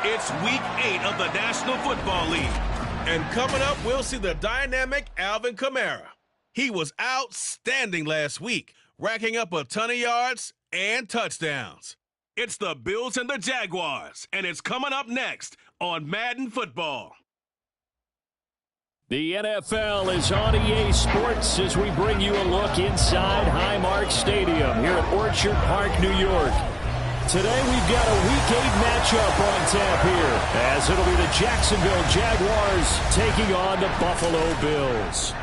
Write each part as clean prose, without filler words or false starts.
It's Week 8 of the National Football League. And coming up, we'll see the dynamic Alvin Kamara. He was outstanding last week, racking up a ton of yards and touchdowns. It's the Bills and the Jaguars, and it's coming up next on Madden Football. The NFL is on EA Sports as we bring you a look inside Highmark Stadium here at Orchard Park, New York. Today we've got a Week 8 matchup on tap here, as it'll be the Jacksonville Jaguars taking on the Buffalo Bills.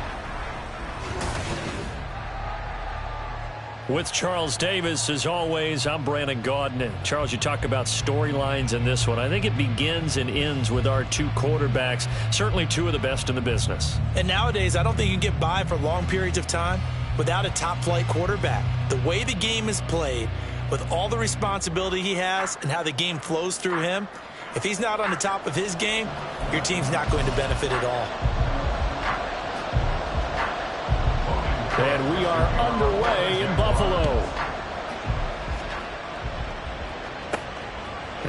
With Charles Davis, as always, I'm Brandon Gaudin. Charles, you talk about storylines in this one. I think it begins and ends with our two quarterbacks, certainly two of the best in the business. And nowadays, I don't think you can get by for long periods of time without a top-flight quarterback. The way the game is played, with all the responsibility he has and how the game flows through him, if he's not on the top of his game, your team's not going to benefit at all. And we are underway in Buffalo.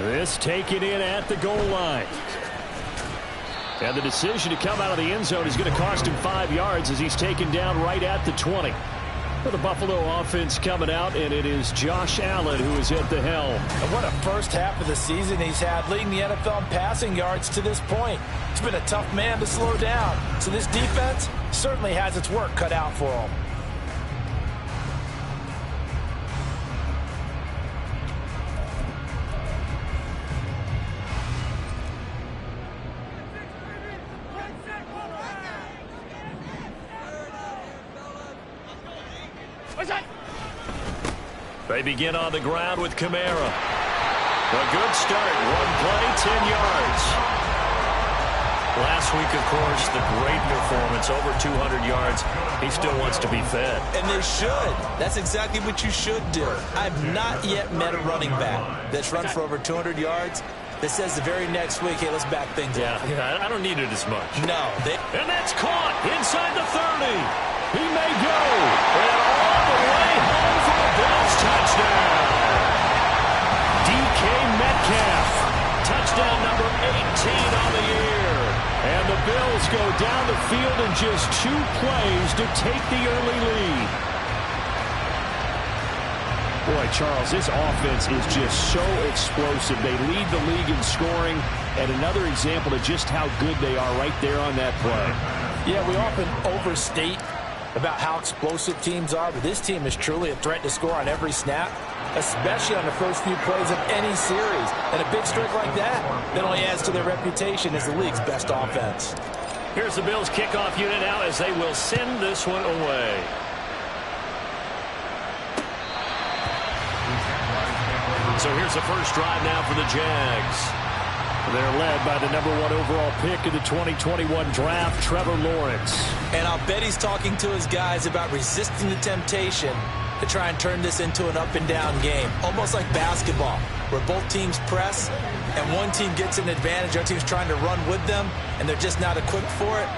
This taken in at the goal line. And the decision to come out of the end zone is going to cost him 5 yards as he's taken down right at the 20. For the Buffalo offense coming out, and it is Josh Allen who is at the helm. And what a first half of the season he's had, leading the NFL in passing yards to this point. He's been a tough man to slow down. So this defense certainly has its work cut out for him. They begin on the ground with Kamara. A good start. One play, 10 yards. Last week, of course, the great performance, over 200 yards. He still wants to be fed. And they should. That's exactly what you should do. I've not yet met a running back that's run for over 200 yards that says the very next week, hey, let's back things up. Yeah, I don't need it as much. No. And that's caught inside the 30. He may go. And all the way home for the Bills touchdown. DK Metcalf. Touchdown number 18 on the year. And the Bills go down the field in just 2 plays to take the early lead. Boy, Charles, this offense is just so explosive. They lead the league in scoring, and another example of just how good they are right there on that play. Yeah, we often overstate about how explosive teams are, but this team is truly a threat to score on every snap, especially on the first few plays of any series. And a big streak like that only adds to their reputation as the league's best offense. Here's the Bills kickoff unit now as they will send this one away. So here's the first drive now for the Jags. They're led by the #1 overall pick in the 2021 draft, Trevor Lawrence. And I'll bet he's talking to his guys about resisting the temptation to try and turn this into an up-and-down game. Almost like basketball, where both teams press, and one team gets an advantage, other team's trying to run with them, and they're just not equipped for it.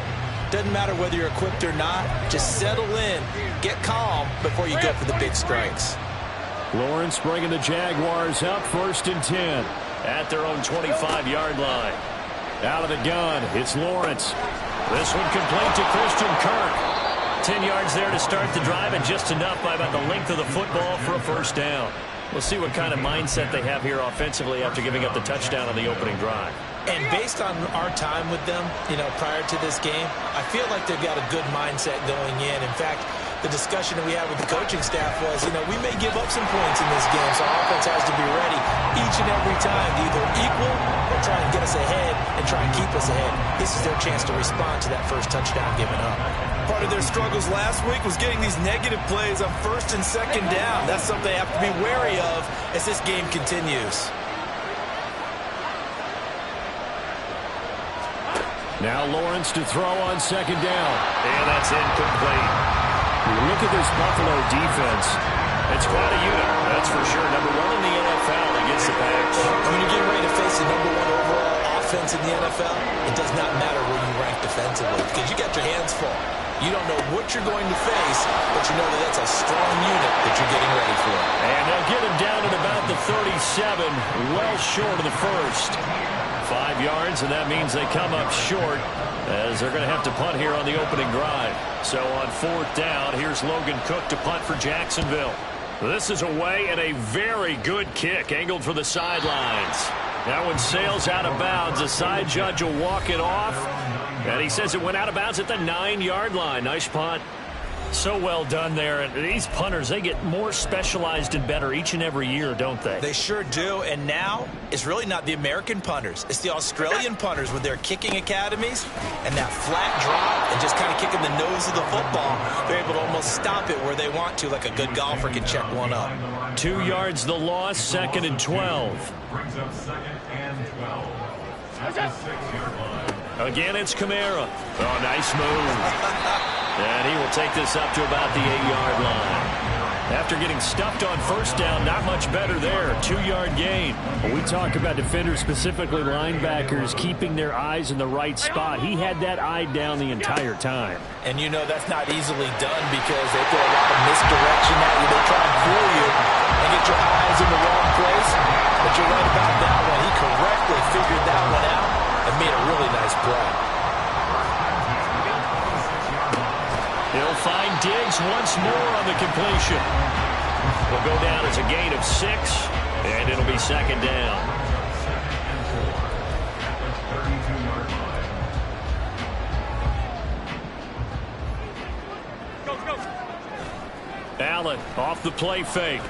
Doesn't matter whether you're equipped or not. Just settle in, get calm before you go for the big strikes. Lawrence bringing the Jaguars up 1st and 10. At their own 25-yard line. Out of the gun, it's Lawrence. This one complete to Christian Kirk. 10 yards there to start the drive, and just enough by about the length of the football for a first down. We'll see what kind of mindset they have here offensively after giving up the touchdown on the opening drive. And based on our time with them, prior to this game, I feel like they've got a good mindset going in. In fact, the discussion that we had with the coaching staff was, we may give up some points in this game, so our offense has to be ready each and every time to either equal or try and get us ahead and try and keep us ahead. This is their chance to respond to that first touchdown given up. Part of their struggles last week was getting these negative plays on 1st and 2nd down. That's something they have to be wary of as this game continues. Now Lawrence to throw on 2nd down. And that's incomplete. You look at this Buffalo defense. It's quite a unit, that's for sure. #1 in the NFL against the Packs. When you get ready to face the #1 overall offense in the NFL, it does not matter where you rank defensively because you got your hands full. You don't know what you're going to face, but you know that that's a strong unit that you're getting ready for. And they'll get him down at about the 37, well short of the first. 5 yards, and that means they come up short as they're going to have to punt here on the opening drive. So on 4th down, here's Logan Cook to punt for Jacksonville. This is away and a very good kick angled for the sidelines. That one sails out of bounds. The side judge will walk it off, and he says it went out of bounds at the 9-yard line. Nice punt. So well done there. And these punters, they get more specialized and better each and every year, don't they? They sure do. And now it's really not the American punters. It's the Australian punters with their kicking academies and that flat drop and just kind of kicking the nose of the football. They're able to almost stop it where they want to, like a good golfer can check one up. 2 yards the loss, 2nd and 12. Brings up 2nd and 12. At the 6-yard line. Again, it's Kamara. Oh, nice move. And he will take this up to about the 8-yard line. After getting stuffed on 1st down, not much better there. 2-yard gain. When we talk about defenders, specifically linebackers, keeping their eyes in the right spot, he had that eye down the entire time. And you know that's not easily done because they throw a lot of misdirection at you. They try and fool you and get your eyes in the wrong place. But you're right about that one. He correctly figured that one out and made a really nice play. He'll find Diggs once more on the completion. Will go down as a gain of 6, and it'll be 2nd down. Allen off the play fake.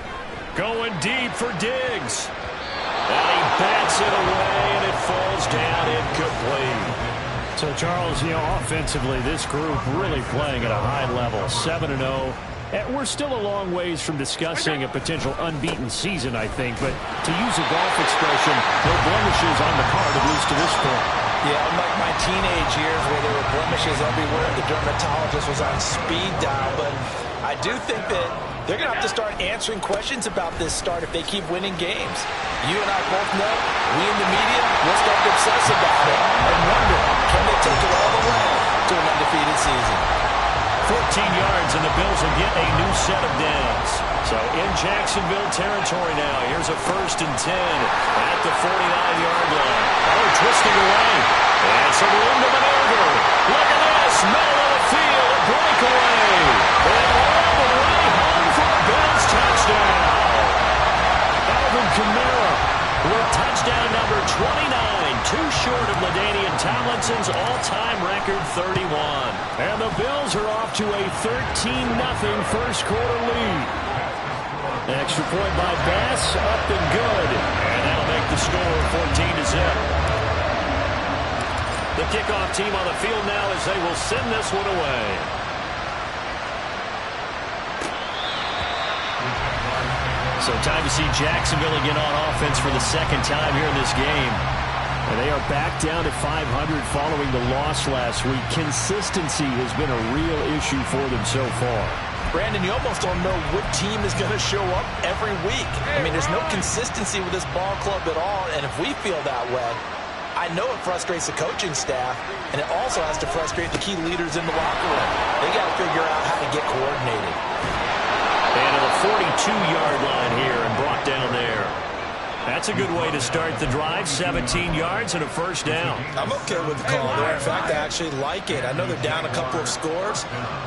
Going deep for Diggs. And he bats it away, and it falls down incomplete. So, Charles, offensively, this group really playing at a high level, 7-0. And we're still a long ways from discussing a potential unbeaten season, I think. But to use a golf expression, no blemishes on the card, at least to this point. Yeah, unlike my teenage years where there were blemishes everywhere, the dermatologist was on speed dial. But I do think that they're going to have to start answering questions about this start if they keep winning games. You and I both know, we in the media, we'll start to obsess about it and wonder, can they take it all the way to an undefeated season? 14 yards, and the Bills will get a new set of downs. So in Jacksonville territory now, here's a 1st and 10 at the 49-yard line. Oh, twisting away. And some room to maneuver. Look at this, middle of the field, a breakaway. And all the way home for the Bills touchdown. Alvin Kamara with touchdown number 29, too short of LaDainian Tomlinson's all-time record 31. And the Bills are off to a 13-0 first quarter lead. Extra point by Bass, up and good. And that'll make the score 14-0. The kickoff team on the field now as they will send this one away. So time to see Jacksonville again on offense for the 2nd time here in this game. And they are back down to 500 following the loss last week. Consistency has been a real issue for them so far. Brandon, you almost don't know what team is going to show up every week. I mean, there's no consistency with this ball club at all, and if we feel that way, I know it frustrates the coaching staff, and it also has to frustrate the key leaders in the locker room. They got to figure out how to get coordinated. And to the 42-yard line here and brought down there. That's a good way to start the drive. 17 yards and a 1st down. I'm okay with the call there. In fact, I actually like it. I know they're down a couple of scores,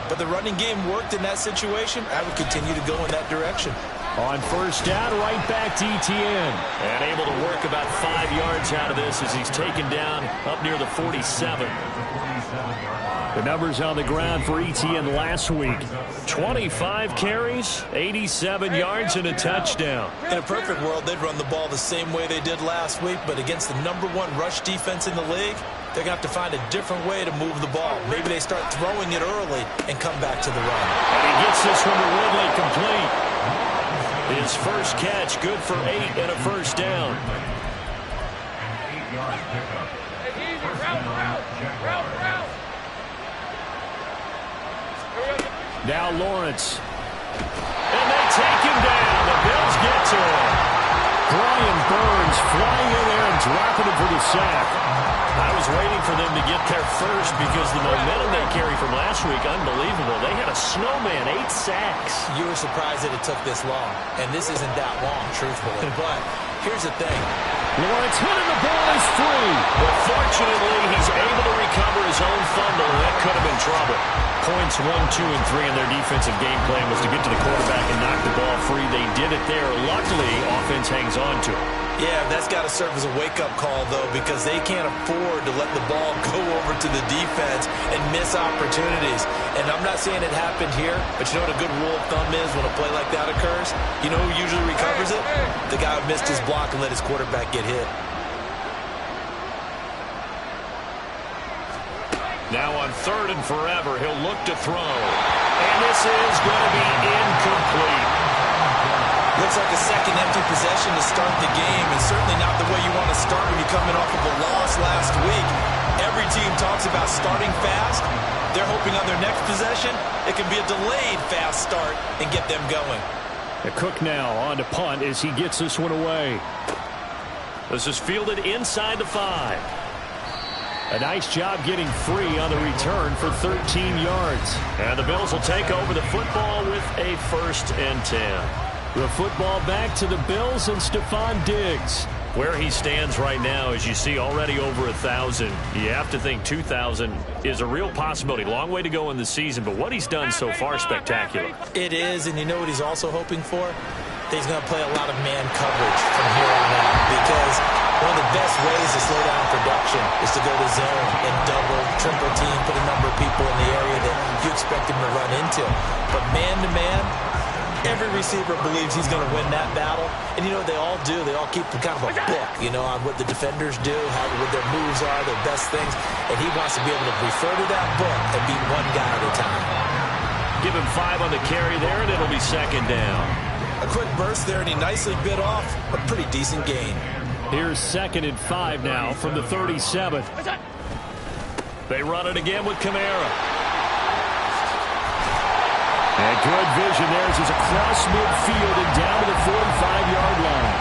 but the running game worked in that situation. I would continue to go in that direction. On 1st down, right back to Etienne. And able to work about 5 yards out of this as he's taken down up near the 47. The numbers on the ground for Etienne last week. 25 carries, 87 yards, and a touchdown. In a perfect world, they'd run the ball the same way they did last week, but against the #1 rush defense in the league, they're going to have to find a different way to move the ball. Maybe they start throwing it early and come back to the run. And he gets this one to Ridley complete. His first catch, good for 8 and a 1st down. 8-yard pickup. Now Lawrence. And they take him down. The Bills get to him. Brian Burns flying in there and dropping him for the sack. I was waiting for them to get there first because the momentum they carry from last week, unbelievable. They had a snowman, 8 sacks. You were surprised that it took this long, and this isn't that long, truthfully. But here's the thing. Lawrence hit and the ball is free. But fortunately, he's able to recover his own fumble, and that could have been trouble. Points 1, 2, and 3 in their defensive game plan was to get to the quarterback and knock the ball free. They did it there. Luckily, offense hangs on to it. Yeah, that's got to serve as a wake-up call, though, because they can't afford to let the ball go over to the defense and miss opportunities. And I'm not saying it happened here, but you know what a good rule of thumb is when a play like that occurs? You know who usually recovers it? The guy who missed his block and let his quarterback get hit. Now on 3rd and forever, he'll look to throw. And this is going to be incomplete. Looks like a second empty possession to start the game, and certainly not the way you want to start when you're coming off of a loss last week. Every team talks about starting fast. They're hoping on their next possession, it can be a delayed fast start and get them going. Cook now on to punt as he gets this one away. This is fielded inside the 5. A nice job getting free on the return for 13 yards. And the Bills will take over the football with a 1st and 10. The football back to the Bills and Stephon Diggs. Where he stands right now, as you see, already over 1,000. You have to think 2,000 is a real possibility. Long way to go in the season, but what he's done so far, spectacular. It is, and you know what he's also hoping for? That he's going to play a lot of man coverage from here on out, because one of the best ways to slow down production is to go to zone and double, triple team, put a number of people in the area that you expect him to run into. But man-to-man, every receiver believes he's going to win that battle. And you know what they all do? They all keep kind of a book, you know, on what the defenders do, what their moves are, their best things. And he wants to be able to refer to that book and beat one guy at a time. Give him 5 on the carry there, and it'll be 2nd down. A quick burst there, and he nicely bit off a pretty decent gain. Here's 2nd and 5 now from the 37. They run it again with Kamara. And good vision there as he's across midfield and down to the 45-yard line.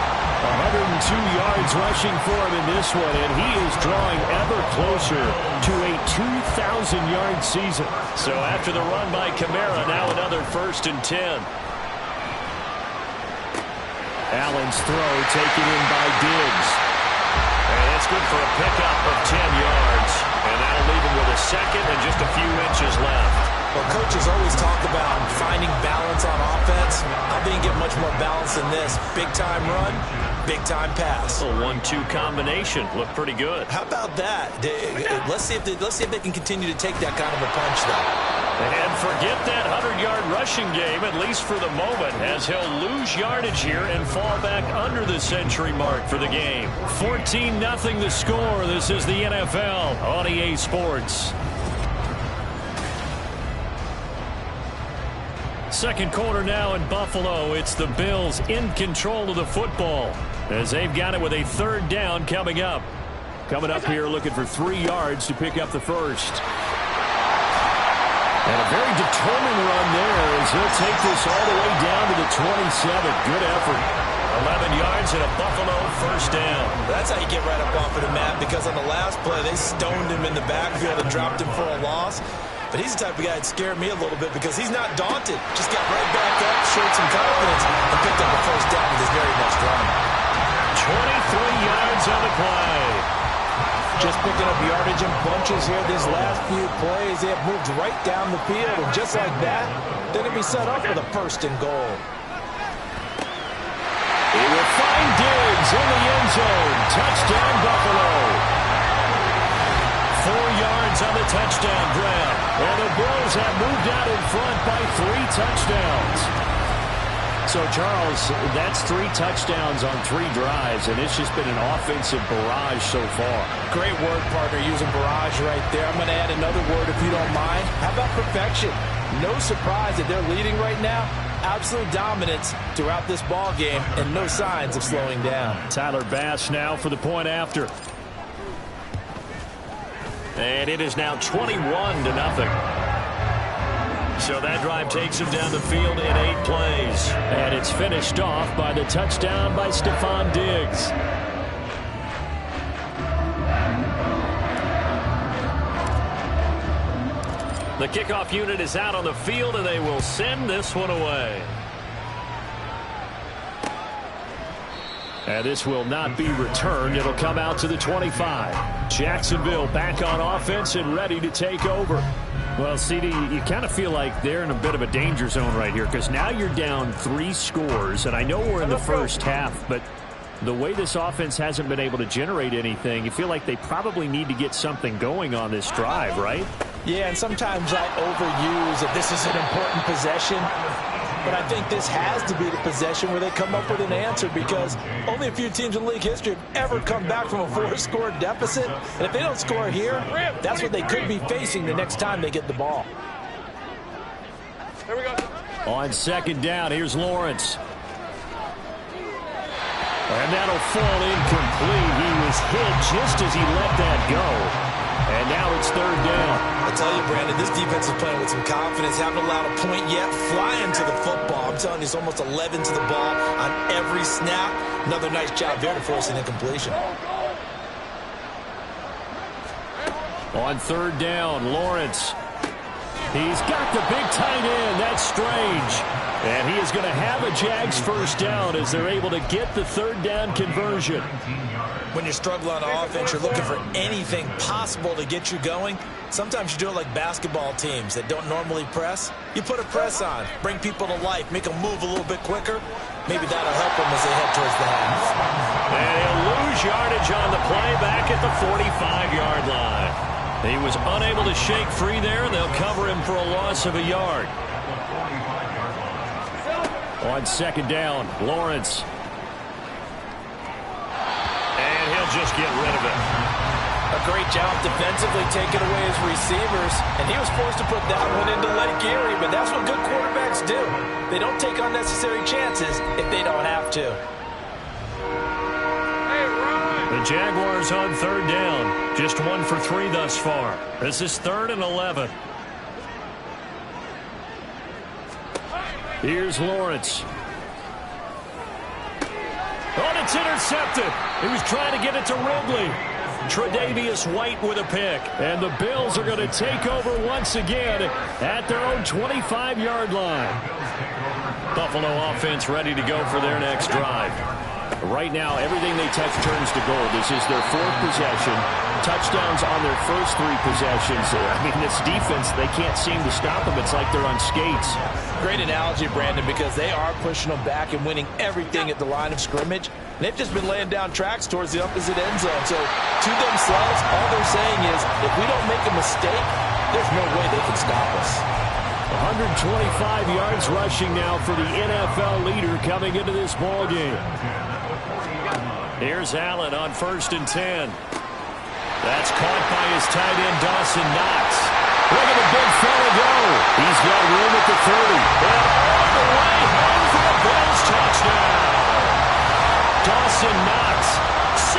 102 yards rushing for him in this one, and he is drawing ever closer to a 2,000-yard season. So after the run by Kamara, now another 1st and 10. Allen's throw taken in by Diggs. And that's good for a pickup of 10 yards. And that'll leave him with a 2nd and just a few inches left. Well, coaches always talk about finding balance on offense. I think you get much more balance than this. Big-time run, big-time pass. A 1-2 combination. Looked pretty good. How about that? Let's see if they can continue to take that kind of a punch, though. And forget that 100-yard rushing game, at least for the moment, as he'll lose yardage here and fall back under the century mark for the game. 14-0 the score. This is the NFL on EA Sports. Second quarter now in Buffalo. It's the Bills in control of the football as they've got it with a 3rd down coming up. Coming up here looking for 3 yards to pick up the first. And a very determined run there as he'll take this all the way down to the 27. Good effort. 11 yards and a Buffalo 1st down. That's how you get right up off of the mat, because on the last play, they stoned him in the backfield and dropped him for a loss. But he's the type of guy that scared me a little bit because he's not daunted. Just got right back up, showed some confidence, and picked up a 1st down with his very next run. 23 yards on the play. Just picking up yardage in bunches here these last few plays. They have moved right down the field, and just like that, they're going to be set up for the 1st and goal. He will find Diggs in the end zone. Touchdown, Buffalo. 4 yards on the touchdown grab. And the Bills have moved out in front by 3 touchdowns. So, Charles, that's 3 touchdowns on 3 drives, and it's just been an offensive barrage so far. Great word, partner, using barrage right there. I'm going to add another word if you don't mind. How about perfection? No surprise that they're leading right now. Absolute dominance throughout this ball game, and no signs of slowing down. Tyler Bass now for the point after. And it is now 21-0. So that drive takes him down the field in 8 plays. And it's finished off by the touchdown by Stephon Diggs. The kickoff unit is out on the field, and they will send this one away. And this will not be returned. It'll come out to the 25. Jacksonville back on offense and ready to take over. Well, CD, you kind of feel like they're in a bit of a danger zone right here because now you're down 3 scores, and I know we're in the first half, but the way this offense hasn't been able to generate anything, you feel like they probably need to get something going on this drive, right? Yeah, and sometimes I overuse that this is an important possession. But I think this has to be the possession where they come up with an answer because only a few teams in league history have ever come back from a 4-score deficit. And if they don't score here, that's what they could be facing the next time they get the ball. Here we go. On second down, here's Lawrence. And that'll fall incomplete. He was hit just as he let that go. And now it's third down. I tell you, Brandon, this defense is playing with some confidence. Haven't allowed a point yet. Flying to the football. I'm telling you, it's almost 11 to the ball on every snap. Another nice job there to force an incompletion. On third down, Lawrence. He's got the big tight end. That's strange. And he is going to have a Jags first down as they're able to get the third down conversion. When you're struggling on offense, you're looking for anything possible to get you going. Sometimes you do it like basketball teams that don't normally press. You put a press on, bring people to life, make them move a little bit quicker. Maybe that'll help them as they head towards the half. And he'll lose yardage on the play back at the 45-yard line. He was unable to shake free there, and they'll cover him for a loss of a yard. On second down, Lawrence. And he'll just get rid of it. A great job defensively taking away his receivers, and he was forced to put that one into Lake Erie, but that's what good quarterbacks do. They don't take unnecessary chances if they don't have to. The Jaguars on third down. Just 1 for 3 thus far. This is 3rd and 11. Here's Lawrence. Oh, it's intercepted. He was trying to get it to Ridley. Tre'Davious White with a pick. And the Bills are going to take over once again at their own 25-yard line. Buffalo offense ready to go for their next drive. Right now, everything they touch turns to gold. This is their 4th possession. Touchdowns on their first 3 possessions. I mean, this defense, they can't seem to stop them. It's like they're on skates. Great analogy, Brandon, because they are pushing them back and winning everything at the line of scrimmage. And they've just been laying down tracks towards the opposite end zone. So, to themselves, all they're saying is, if we don't make a mistake, there's no way they can stop us. 125 yards rushing now for the NFL leader coming into this ball game. Here's Allen on 1st and 10. That's caught by his tight end, Dawson Knox. Look at the big fella go. He's got room at the 30. And all the way home for a Bills touchdown. Dawson Knox,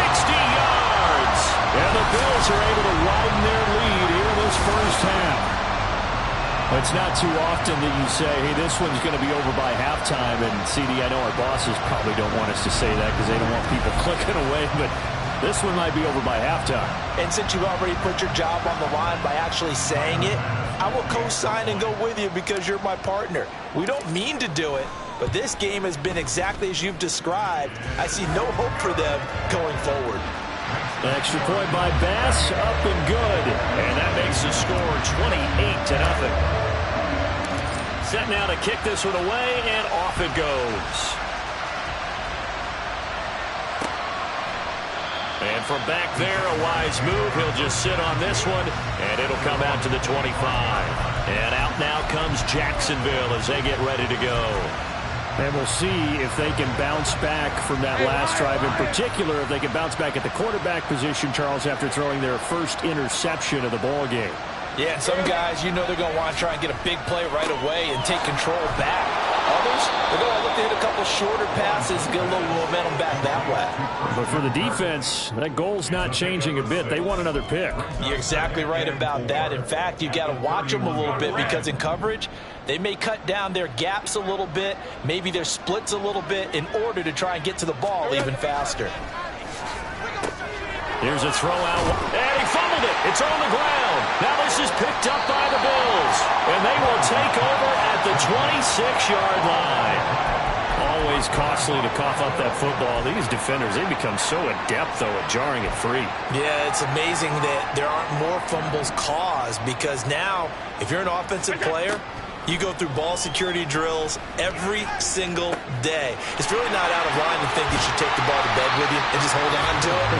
60 yards. And the Bills are able to widen their lead here in this first half. It's not too often that you say, hey, this one's going to be over by halftime. And, CD, I know our bosses probably don't want us to say that because they don't want people clicking away. But this one might be over by halftime. And since you've already put your job on the line by actually saying it, I will co-sign and go with you because you're my partner. We don't mean to do it, but this game has been exactly as you've described. I see no hope for them going forward. Extra point by Bass, up and good. And that makes the score 28-0. Set now to kick this one away, and off it goes. And from back there, a wise move. He'll just sit on this one, and it'll come out to the 25. And out now comes Jacksonville as they get ready to go. And we'll see if they can bounce back from that last drive. In particular, if they can bounce back at the quarterback position, Charles, after throwing their first interception of the ball game. Yeah, and some guys, you know they're going to want to try and get a big play right away and take control back. Others, they're going to look to hit a couple shorter passes, get a little momentum back that way. But for the defense, that goal's not changing a bit. They want another pick. You're exactly right about that. In fact, you got to watch them a little bit because in coverage, they may cut down their gaps a little bit, maybe their splits a little bit in order to try and get to the ball even faster. Here's a throw out, and he fumbled it. It's on the ground. Now this is picked up by the Bills, and they will take over at the 26-yard line. always costly to cough up that football. These defenders, they become so adept, though, at jarring it free. Yeah, it's amazing that there aren't more fumbles caused, because now, if you're an offensive player, you go through ball security drills every single day. It's really not out of line to think you should take the ball to bed with you and just hold on to it.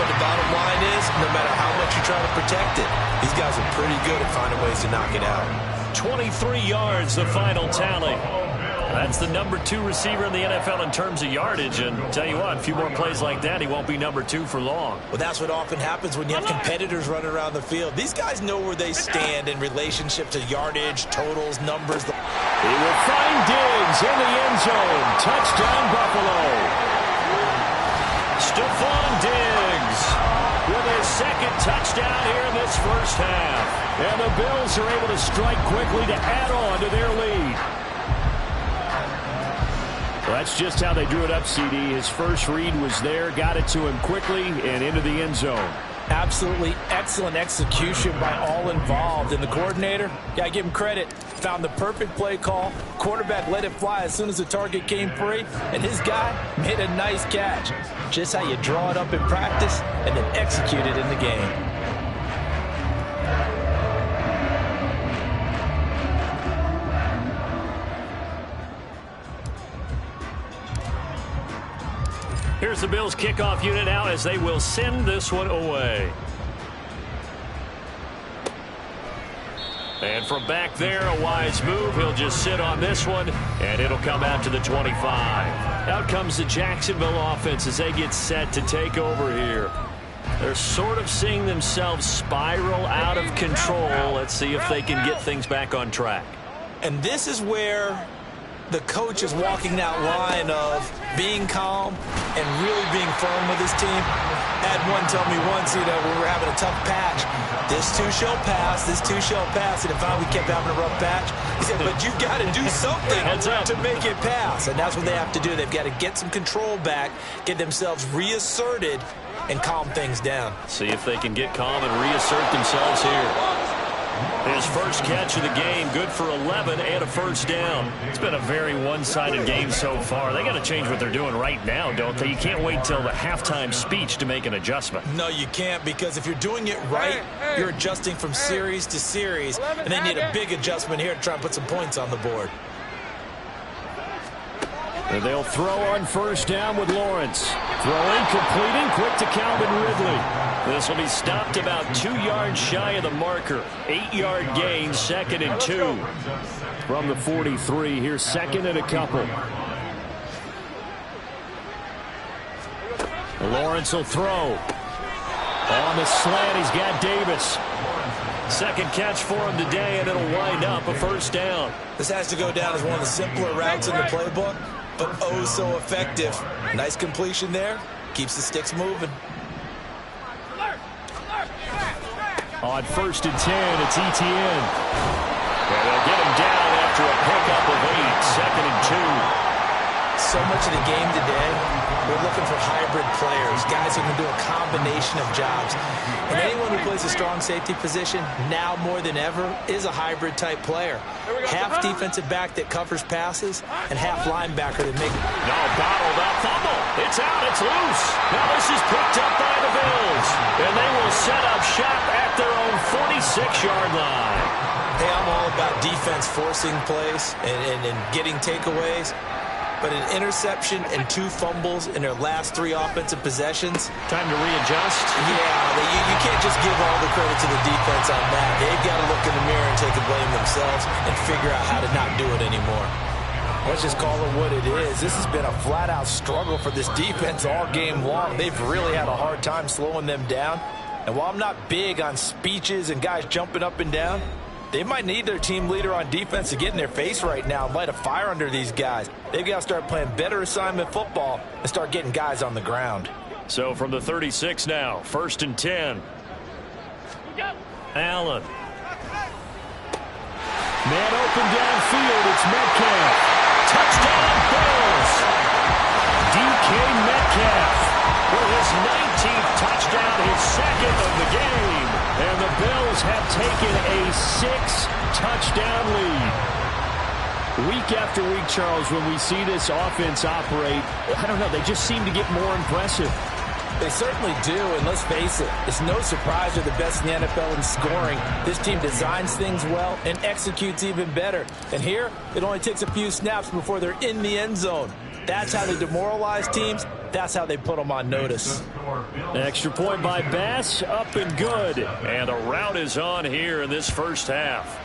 But the bottom line is, no matter how much you try to protect it, these guys are pretty good at finding ways to knock it out. 23 yards, the final tally. That's the number 2 receiver in the NFL in terms of yardage. And tell you what, a few more plays like that, he won't be number 2 for long. Well, that's what often happens when you have competitors running around the field. These guys know where they stand in relationship to yardage, totals, numbers. He will find Diggs in the end zone. Touchdown, Buffalo. Stephon Diggs with his second touchdown here in this first half. And the Bills are able to strike quickly to add on to their lead. Well, that's just how they drew it up, CD. His first read was there, got it to him quickly, and into the end zone. Absolutely excellent execution by all involved. And the coordinator, got to give him credit, found the perfect play call. Quarterback let it fly as soon as the target came free, and his guy made a nice catch. Just how you draw it up in practice and then execute it in the game. Here's the Bills kickoff unit now as they will send this one away. And from back there, a wise move. He'll just sit on this one, and it'll come out to the 25. Out comes the Jacksonville offense as they get set to take over here. They're sort of seeing themselves spiral out of control. Let's see if they can get things back on track. And this is where the coach is walking that line of being calm and really being firm with his team. Had one tell me once, when we were having a tough patch, this too shall pass, this too shall pass. And if finally we kept having a rough patch, he said, but you've got to do something to make it pass. And that's what they have to do. They've got to get some control back, get themselves reasserted, and calm things down. See if they can get calm and reassert themselves here. His first catch of the game, good for 11 and a first down. It's been a very one-sided game so far. They got to change what they're doing right now, don't they? You can't wait till the halftime speech to make an adjustment. No, you can't, because if you're doing it right, you're adjusting from series to series, and they need a big adjustment here to try and put some points on the board. And they'll throw on first down with Lawrence. Throwing, completing, quick to Calvin Ridley. This will be stopped about 2 yards shy of the marker. 8-yard gain, 2nd and 2. From the 43, here's 2nd and a couple. Lawrence will throw. On the slant, he's got Davis. Second catch for him today, and it'll wind up a first down. This has to go down as one of the simpler routes in the playbook, but oh so effective. Nice completion there. Keeps the sticks moving. On 1st and 10, it's Etienne. And they'll get him down after a pickup of 8, 2nd and 2. So much of the game today, we're looking for hybrid players, guys who can do a combination of jobs. And anyone who plays a strong safety position, now more than ever, is a hybrid type player. Half defensive back that covers passes, and half linebacker that makes... No, bottled up fumble. It's out, it's loose. Now this is picked up by the Bills. And they will set up shop at their own 46-yard line. Hey, I'm all about defense forcing plays and getting takeaways. But an interception and 2 fumbles in their last 3 offensive possessions. Time to readjust? Yeah, you can't just give all the credit to the defense on that. They've got to look in the mirror and take the blame themselves and figure out how to not do it anymore. Let's just call it what it is. This has been a flat-out struggle for this defense all game long. They've really had a hard time slowing them down. And while I'm not big on speeches and guys jumping up and down, they might need their team leader on defense to get in their face right now and light a fire under these guys. They've got to start playing better assignment football and start getting guys on the ground. So from the 36 now, 1st and 10. Allen. Man open downfield, it's Metcalf. Touchdown, Bills. DK Metcalf with his 19th touchdown, his 2nd of the game. And the Bills have taken a 6-touchdown lead. Week after week, Charles, when we see this offense operate, I don't know, they just seem to get more impressive. They certainly do, and let's face it, it's no surprise they're the best in the NFL in scoring. This team designs things well and executes even better. And here, it only takes a few snaps before they're in the end zone. That's how they demoralize teams. That's how they put them on notice. Extra point by Bass, up and good. And a rout is on here in this first half.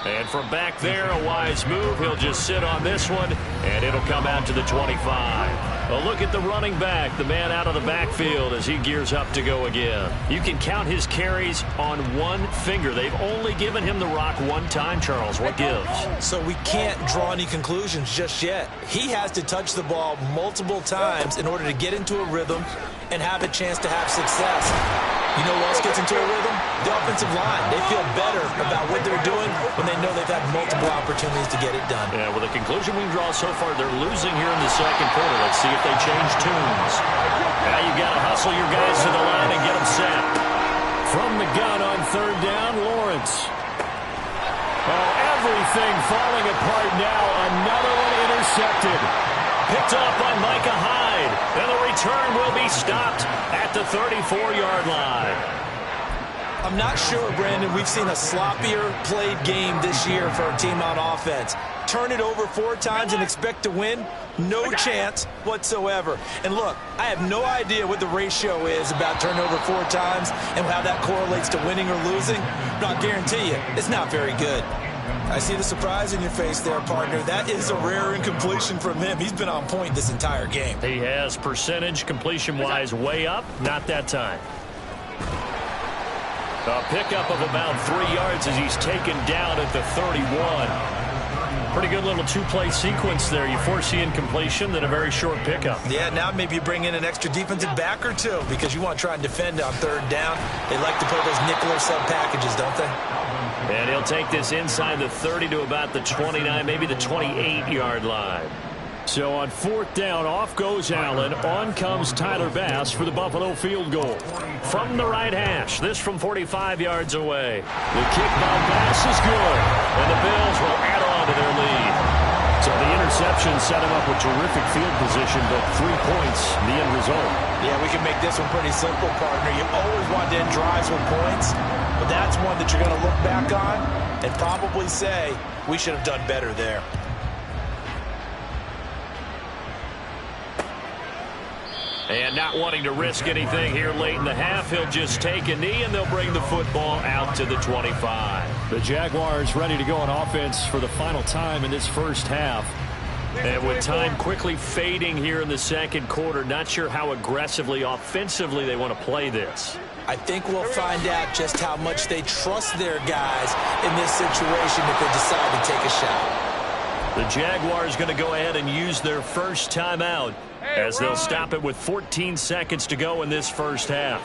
And from back there, a wise move. He'll just sit on this one, and it'll come out to the 25. A look at the running back, the man out of the backfield as he gears up to go again. You can count his carries on one finger. They've only given him the rock one time, Charles. What gives? So we can't draw any conclusions just yet. He has to touch the ball multiple times in order to get into a rhythm and have a chance to have success. You know who else gets into a rhythm? The offensive line. They feel better about what they're doing when they know they've had multiple opportunities to get it done. Yeah, well, the conclusion we draw so far, they're losing here in the second quarter. Let's see if they change tunes. Now you've got to hustle your guys to the line and get them set. From the gun on third down, Lawrence. Oh, everything falling apart now. Another one intercepted. Picked up by Micah Hyde. And the return will be stopped at the 34-yard line. I'm not sure, Brandon, we've seen a sloppier played game this year for our team on offense. Turn it over 4 times and expect to win? No chance whatsoever. And look, I have no idea what the ratio is about turnover 4 times and how that correlates to winning or losing. But I'll guarantee you, it's not very good. I see the surprise in your face there, partner. That is a rare incompletion from him. He's been on point this entire game. He has percentage completion-wise way up. Not that time. A pickup of about 3 yards as he's taken down at the 31. Pretty good little 2-play sequence there. You force the incompletion, then a very short pickup. Yeah, now maybe you bring in an extra defensive back or two because you want to try and defend on third down. They like to play those nickel or sub packages, don't they? And he'll take this inside the 30 to about the 29, maybe the 28-yard line. So on fourth down, off goes Allen. On comes Tyler Bass for the Buffalo field goal. From the right hash, this from 45 yards away. The kick by Bass is good. And the Bills will add on to their lead. So the interception set him up with terrific field position, but 3 points, the end result. Yeah, we can make this one pretty simple, partner. You always want to end drives with points, but that's one that you're going to look back on and probably say, we should have done better there. And not wanting to risk anything here late in the half, he'll just take a knee, and they'll bring the football out to the 25. The Jaguars ready to go on offense for the final time in this first half. And with time quickly fading here in the second quarter, not sure how aggressively, offensively they want to play this. I think we'll find out just how much they trust their guys in this situation if they decide to take a shot. The Jaguars going to go ahead and use their first timeout as they'll stop it with 14 seconds to go in this first half.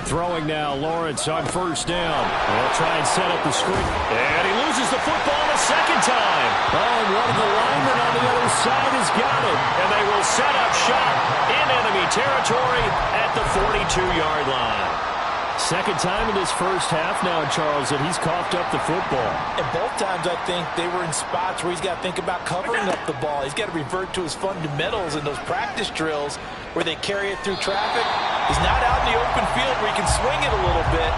Throwing now, Lawrence on first down. They'll try and set up the screen. And he loses the football a second time. Oh, and one of the linemen on the other side has got it. And they will set up shop in enemy territory at the 42-yard line. Second time in this first half now, Charles, that he's coughed up the football. And both times I think they were in spots where he's got to think about covering up the ball. He's got to revert to his fundamentals in those practice drills where they carry it through traffic. He's not out in the open field where he can swing it a little bit,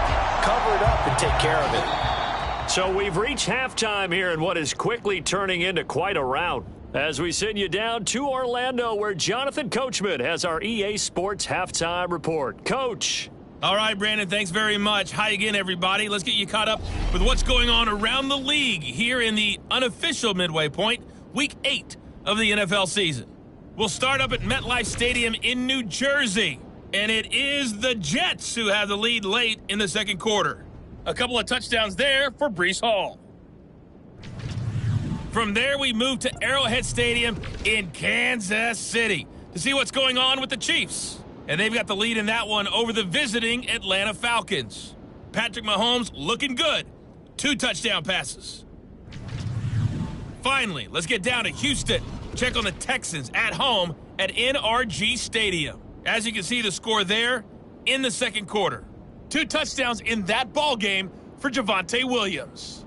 cover it up, and take care of it. So we've reached halftime here in what is quickly turning into quite a rout. As we send you down to Orlando, where Jonathan Coachman has our EA Sports halftime report. Coach. All right, Brandon, thanks very much. Hi again, everybody. Let's get you caught up with what's going on around the league here in the unofficial midway point, Week 8 of the NFL season. We'll start up at MetLife Stadium in New Jersey, and it is the Jets who have the lead late in the second quarter. A couple of touchdowns there for Breece Hall. From there, we move to Arrowhead Stadium in Kansas City to see what's going on with the Chiefs. And they've got the lead in that one over the visiting Atlanta Falcons. Patrick Mahomes looking good. 2 touchdown passes. Finally, let's get down to Houston. Check on the Texans at home at NRG Stadium. As you can see, the score there in the second quarter. 2 touchdowns in that ball game for Javonte Williams.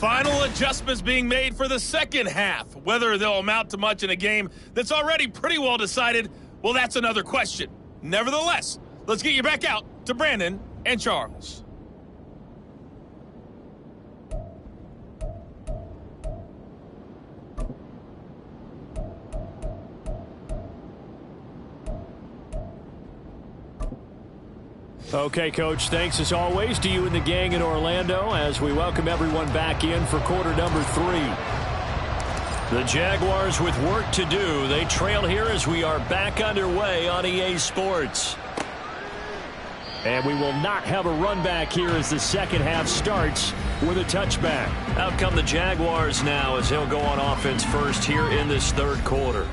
Final adjustments being made for the second half. Whether they'll amount to much in a game that's already pretty well decided, well, that's another question. Nevertheless, let's get you back out to Brandon and Charles. Okay, Coach, thanks as always to you and the gang in Orlando as we welcome everyone back in for quarter number 3. The Jaguars with work to do. They trail here as we are back underway on EA Sports. And we will not have a run back here as the second half starts with a touchback. Out come the Jaguars now as they'll go on offense first here in this third quarter.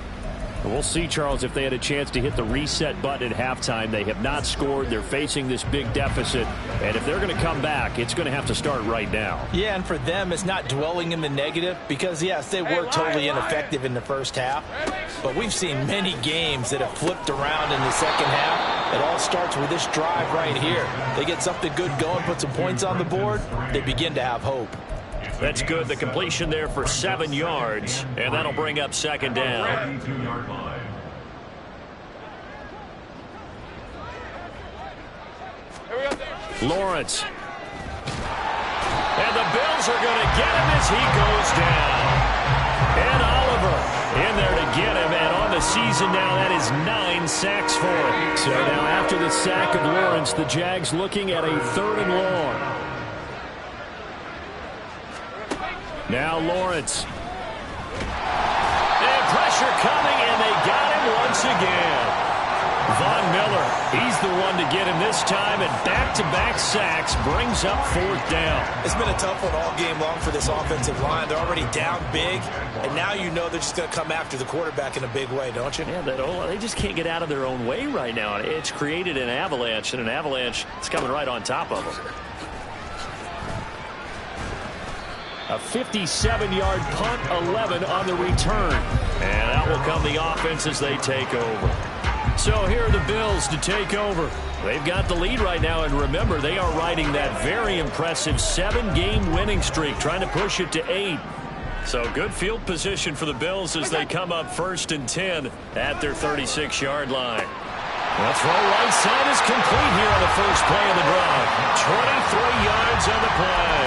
We'll see, Charles, if they had a chance to hit the reset button at halftime. They have not scored. They're facing this big deficit. And if they're going to come back, it's going to have to start right now. Yeah, and for them, it's not dwelling in the negative because, yes, they were totally ineffective in the first half. But we've seen many games that have flipped around in the second half. It all starts with this drive right here. They get something good going, put some points on the board, they begin to have hope. That's good. The completion there for 7 yards, and that'll bring up second down. 32-yard line. Lawrence. And the Bills are going to get him as he goes down. And Oliver in there to get him, and on the season now, that is 9 sacks for him. So now after the sack of Lawrence, the Jags looking at a 3rd and long. Now Lawrence. And pressure coming, and they got him once again. Von Miller, he's the one to get him this time, and back-to-back sacks brings up 4th down. It's been a tough one all game long for this offensive line. They're already down big, and now you know they're just going to come after the quarterback in a big way, don't you? Yeah, they just can't get out of their own way right now. It's created an avalanche, and an avalanche is coming right on top of them. A 57-yard punt, 11 on the return. And out will come the offense as they take over. So here are the Bills to take over. They've got the lead right now, and remember, they are riding that very impressive 7-game winning streak, trying to push it to 8. So good field position for the Bills as they come up 1st and 10 at their 36-yard line. The throw right side is complete here on the first play of the drive. 23 yards on the play.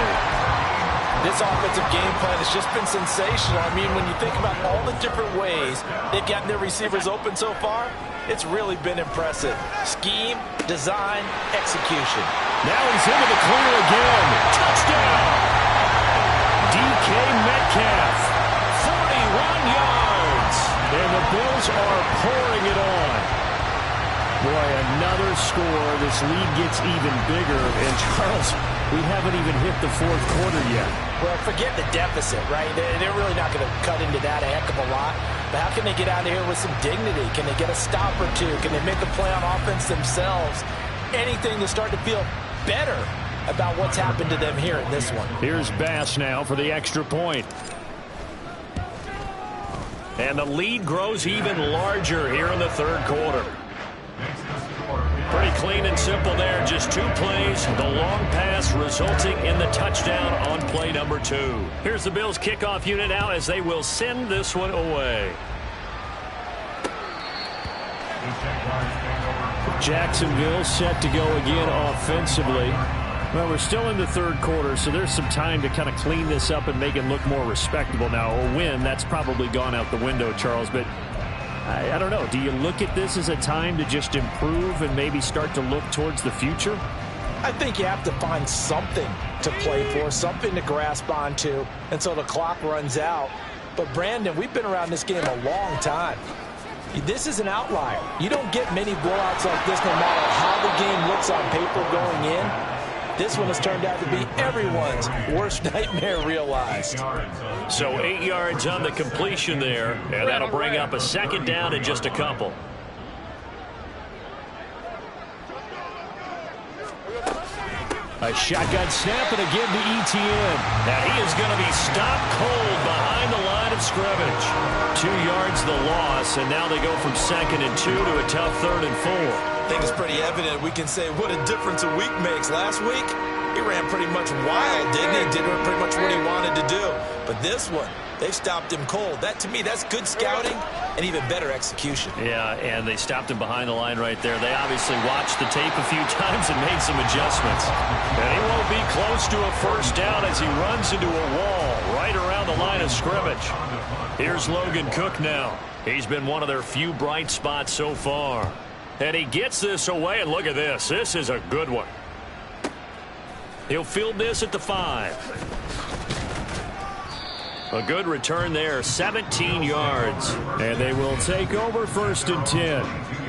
This offensive game plan has just been sensational. I mean, when you think about all the different ways they've gotten their receivers open so far, it's really been impressive. Scheme, design, execution. Now he's into the clear again. Touchdown! DK Metcalf, 41 yards. And the Bills are pouring it on. Boy, another score. This lead gets even bigger. And Charles, we haven't even hit the 4th quarter yet. Well, forget the deficit, right? They're really not going to cut into that a heck of a lot. But how can they get out of here with some dignity? Can they get a stop or two? Can they make a play on offense themselves? Anything to start to feel better about what's happened to them here in this one. Here's Bass now for the extra point. And the lead grows even larger here in the 3rd quarter. Pretty clean and simple there. Just 2 plays. The long pass resulting in the touchdown on play number 2. Here's the Bills kickoff unit now as they will send this one away. Jacksonville set to go again offensively. Well, we're still in the 3rd quarter, so there's some time to kind of clean this up and make it look more respectable now. A win, that's probably gone out the window, Charles, but I don't know. Do you look at this as a time to just improve and maybe start to look towards the future? I think you have to find something to play for, something to grasp onto until the clock runs out. But, Brandon, we've been around this game a long time. This is an outlier. You don't get many blowouts like this no matter how the game looks on paper going in. This one has turned out to be everyone's worst nightmare realized. So 8 yards on the completion there, and that'll bring up a second down in just a couple. A shotgun snap, and again to ETN. Now he is going to be stopped cold behind the line of scrimmage. 2 yards the loss, and now they go from 2nd and 2 to a tough 3rd and 4. I think it's pretty evident. We can say what a difference a week makes. Last week, he ran pretty much wild, didn't he? Did pretty much what he wanted to do. But this one, they've stopped him cold. That, to me, that's good scouting and even better execution. Yeah, and they stopped him behind the line right there. They obviously watched the tape a few times and made some adjustments. And he won't be close to a first down as he runs into a wall right around the line of scrimmage. Here's Logan Cook now. He's been one of their few bright spots so far. And he gets this away, and look at this. This is a good one. He'll field this at the 5. A good return there, 17 yards. And they will take over 1st and 10.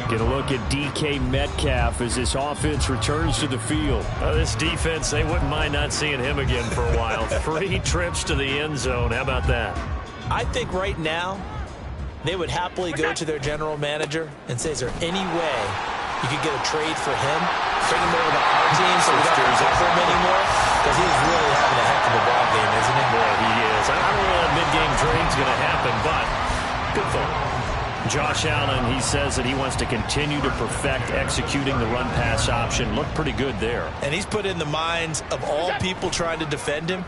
Get a look at DK Metcalf as this offense returns to the field. This defense, they wouldn't mind not seeing him again for a while. 3 trips to the end zone. How about that? I think right now, they would happily go to their general manager and say, is there any way you could get a trade for him? Bring him over to our team so we don't have to cover him anymore? Because he's really having a heck of a ball game, isn't he? Boy, he is. I don't know that mid-game trade's going to happen, but good thought. Josh Allen, he says that he wants to continue to perfect executing the run-pass option. Looked pretty good there. And he's put in the minds of all people trying to defend him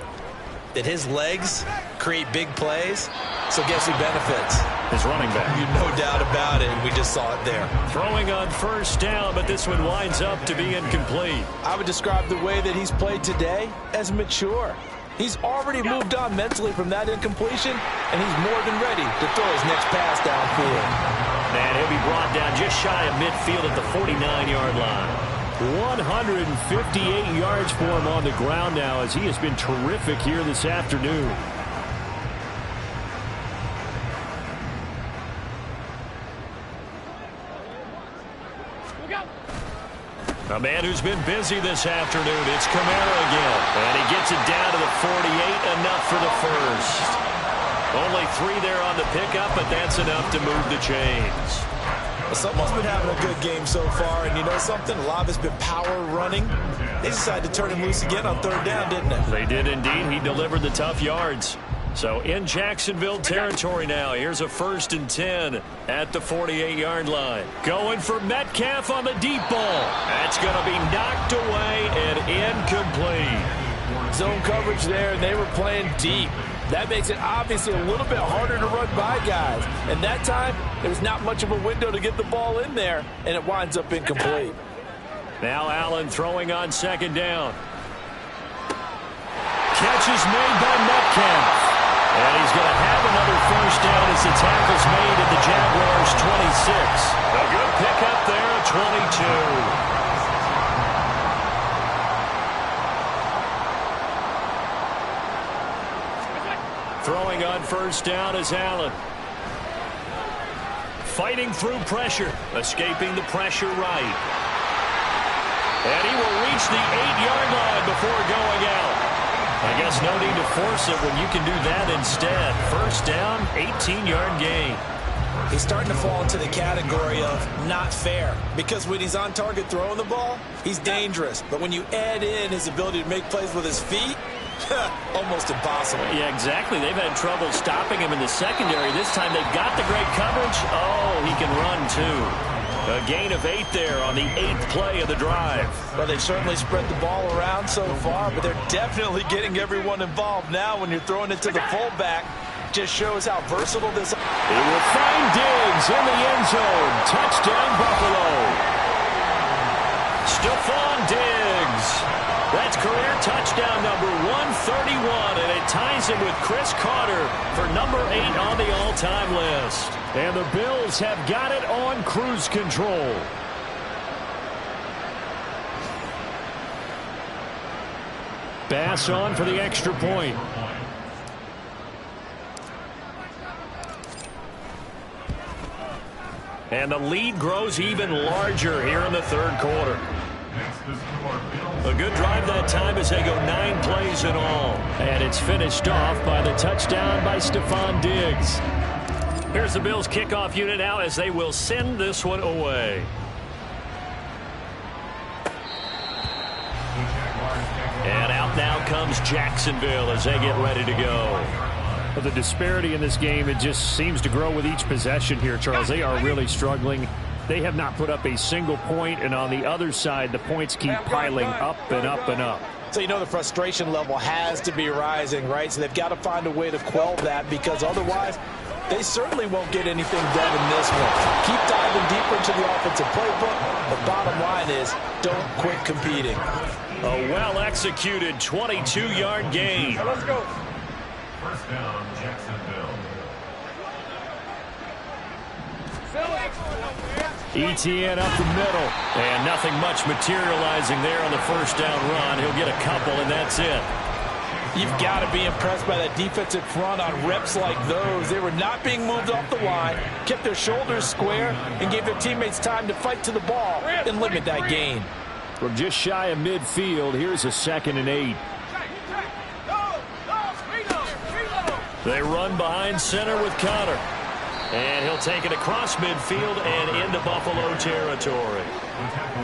that his legs create big plays. So guess who benefits? His running back. No doubt about it. We just saw it there. Throwing on first down, but this one winds up to be incomplete. I would describe the way that he's played today as mature. He's already moved on mentally from that incompletion, and he's more than ready to throw his next pass downfield. And he'll be brought down just shy of midfield at the 49-yard line. 158 yards for him on the ground now as he has been terrific here this afternoon. A man who's been busy this afternoon. It's Kamara again. And he gets it down to the 48. Enough for the first. Only 3 there on the pickup, but that's enough to move the chains. Well, someone's been having a good game so far, and you know something? A lot of it's been power running. They decided to turn him loose again on 3rd down, didn't they? They did indeed. He delivered the tough yards. So in Jacksonville territory now. Here's a 1st and 10 at the 48-yard line. Going for Metcalf on the deep ball. That's going to be knocked away and incomplete. Zone coverage there, and they were playing deep. That makes it obviously a little bit harder to run by guys. And that time, there's not much of a window to get the ball in there, and it winds up incomplete. Now Allen throwing on 2nd down. Catch is made by Metcalf. And he's going to have another first down as the tackle's made at the Jaguars' 26. A good pickup there at 22. Throwing on first down is Allen. Fighting through pressure. Escaping the pressure right. And he will reach the 8-yard line before going out. I guess no need to force it when you can do that instead. First down, 18-yard gain. He's starting to fall into the category of not fair, because when he's on target throwing the ball, he's dangerous. But when you add in his ability to make plays with his feet, almost impossible. Yeah, exactly. They've had trouble stopping him in the secondary. This time they've got the great coverage. Oh, he can run too. A gain of 8 there on the 8th play of the drive. Well, they've certainly spread the ball around so far, but they're definitely getting everyone involved now. When you're throwing it to the fullback, just shows how versatile this is. He will find Diggs in the end zone. Touchdown, Buffalo. Stephon Diggs. That's career touchdown number 131, and it ties him with Chris Carter for number 8 on the all-time list. And the Bills have got it on cruise control. Bass on for the extra point. And the lead grows even larger here in the 3rd quarter. Next is for Bills. A good drive that time as they go 9 plays in all. And it's finished off by the touchdown by Stephon Diggs. Here's the Bills kickoff unit now as they will send this one away. And out now comes Jacksonville as they get ready to go. But the disparity in this game, it just seems to grow with each possession here, Charles. They are really struggling. They have not put up a single point, and on the other side, the points keep piling up and up and up. So you know the frustration level has to be rising, right? So they've got to find a way to quell that, because otherwise they certainly won't get anything done in this one. Keep diving deeper into the offensive playbook. The bottom line is don't quit competing. A well-executed 22-yard gain. Let's go. First down, Jacksonville. ETN up the middle. And nothing much materializing there on the first down run. He'll get a couple, and that's it. You've got to be impressed by that defensive front on reps like those. They were not being moved off the line, kept their shoulders square, and gave their teammates time to fight to the ball and limit that gain. From just shy of midfield, here's a 2nd and 8. They run behind center with Connor. And he'll take it across midfield and into Buffalo territory.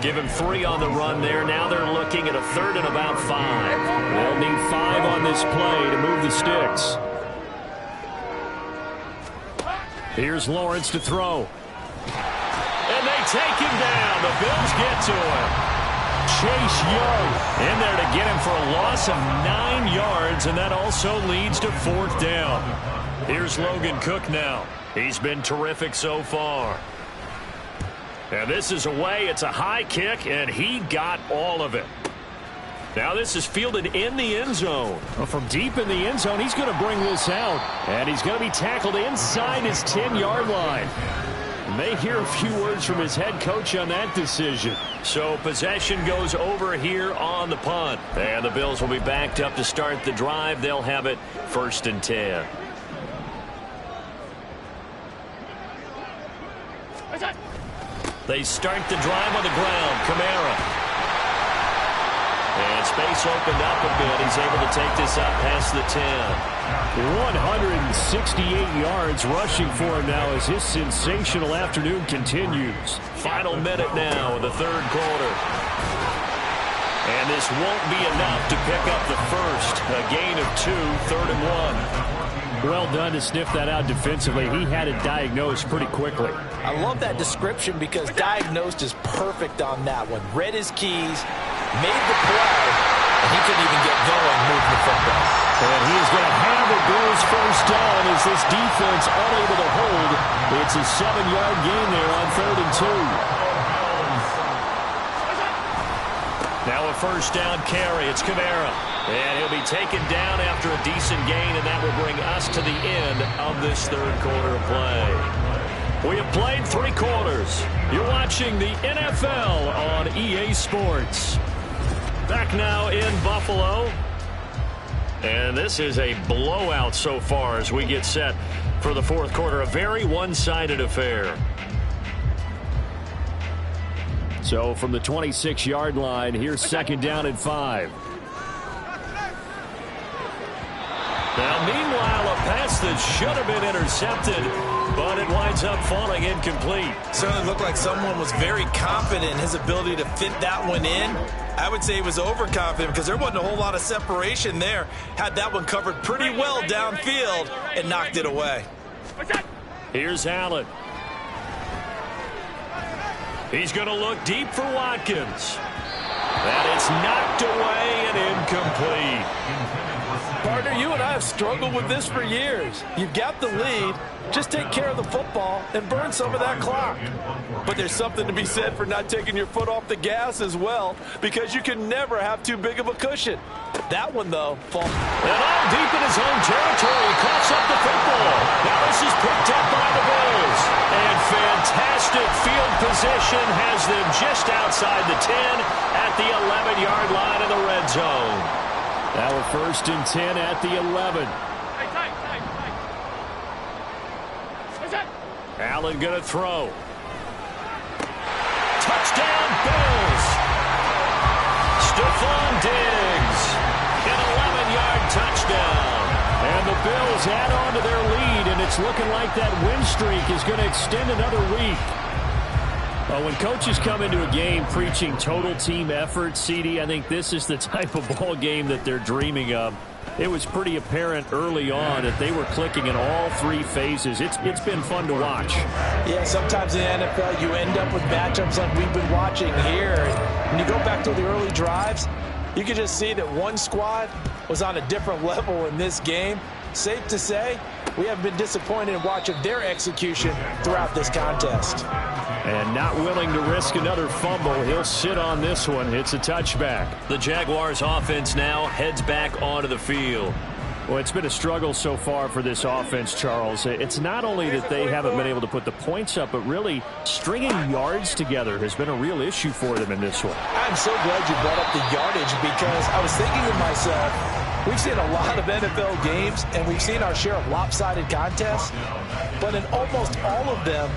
Give him 3 on the run there. Now they're looking at a 3rd and about 5. They'll need 5 on this play to move the sticks. Here's Lawrence to throw. And they take him down. The Bills get to him. Chase Young in there to get him for a loss of 9 yards, and that also leads to 4th down. Here's Logan Cook now. He's been terrific so far. And this is away. It's a high kick, and he got all of it. Now this is fielded in the end zone. Well, from deep in the end zone, he's going to bring this out. And he's going to be tackled inside his 10-yard line. May hear a few words from his head coach on that decision. So possession goes over here on the punt. And the Bills will be backed up to start the drive. They'll have it 1st and 10. They start the drive on the ground. Kamara. And space opened up a bit. He's able to take this out past the 10. 168 yards rushing for him now as his sensational afternoon continues. Final minute now of the 3rd quarter. And this won't be enough to pick up the first. A gain of 2, 3rd and 1. Well done to sniff that out defensively. He had it diagnosed pretty quickly. I love that description because diagnosed is perfect on that one. Read his keys, made the play, and he couldn't even get going moving the football. And he is going to have the Bills first down as this defense unable to hold. It's a 7-yard gain there on 3rd and 2. Now a first down carry. It's Kamara. And he'll be taken down after a decent gain, and that will bring us to the end of this 3rd quarter of play. We have played 3 quarters. You're watching the NFL on EA Sports. Back now in Buffalo. And this is a blowout so far as we get set for the 4th quarter. A very one-sided affair. So from the 26-yard line, here's 2nd down and 5. Now, meanwhile, a pass that should have been intercepted, but it winds up falling incomplete. Certainly looked like someone was very confident in his ability to fit that one in. I would say he was overconfident because there wasn't a whole lot of separation there. Had that one covered pretty well downfield and knocked it away. Here's Allen. He's going to look deep for Watkins. And it's knocked away and incomplete. Partner, you and I have struggled with this for years. You've got the lead. Just take care of the football and burn some of that clock. But there's something to be said for not taking your foot off the gas as well, because you can never have too big of a cushion. That one, though, falls. And all deep in his own territory, he coughs up the football. Now this is picked up by the Bills. And fantastic field position has them just outside the 10 at the 11-yard line of the red zone. Now a 1st and 10 at the 11. Allen going to throw. Touchdown, Bills. Bills add on to their lead, and it's looking like that win streak is going to extend another week. Well, when coaches come into a game preaching total team effort, CD, I think this is the type of ball game that they're dreaming of. It was pretty apparent early on that they were clicking in all three phases. It's been fun to watch. Yeah, sometimes in the NFL you end up with matchups like we've been watching here. And when you go back to the early drives, you can just see that one squad was on a different level in this game. Safe to say, we have been disappointed in watching their execution throughout this contest. And not willing to risk another fumble. He'll sit on this one. It's a touchback. The Jaguars offense now heads back onto the field. Well, it's been a struggle so far for this offense, Charles. It's not only that they haven't been able to put the points up, but really stringing yards together has been a real issue for them in this one. I'm so glad you brought up the yardage because I was thinking to myself, we've seen a lot of NFL games and we've seen our share of lopsided contests, but in almost all of them,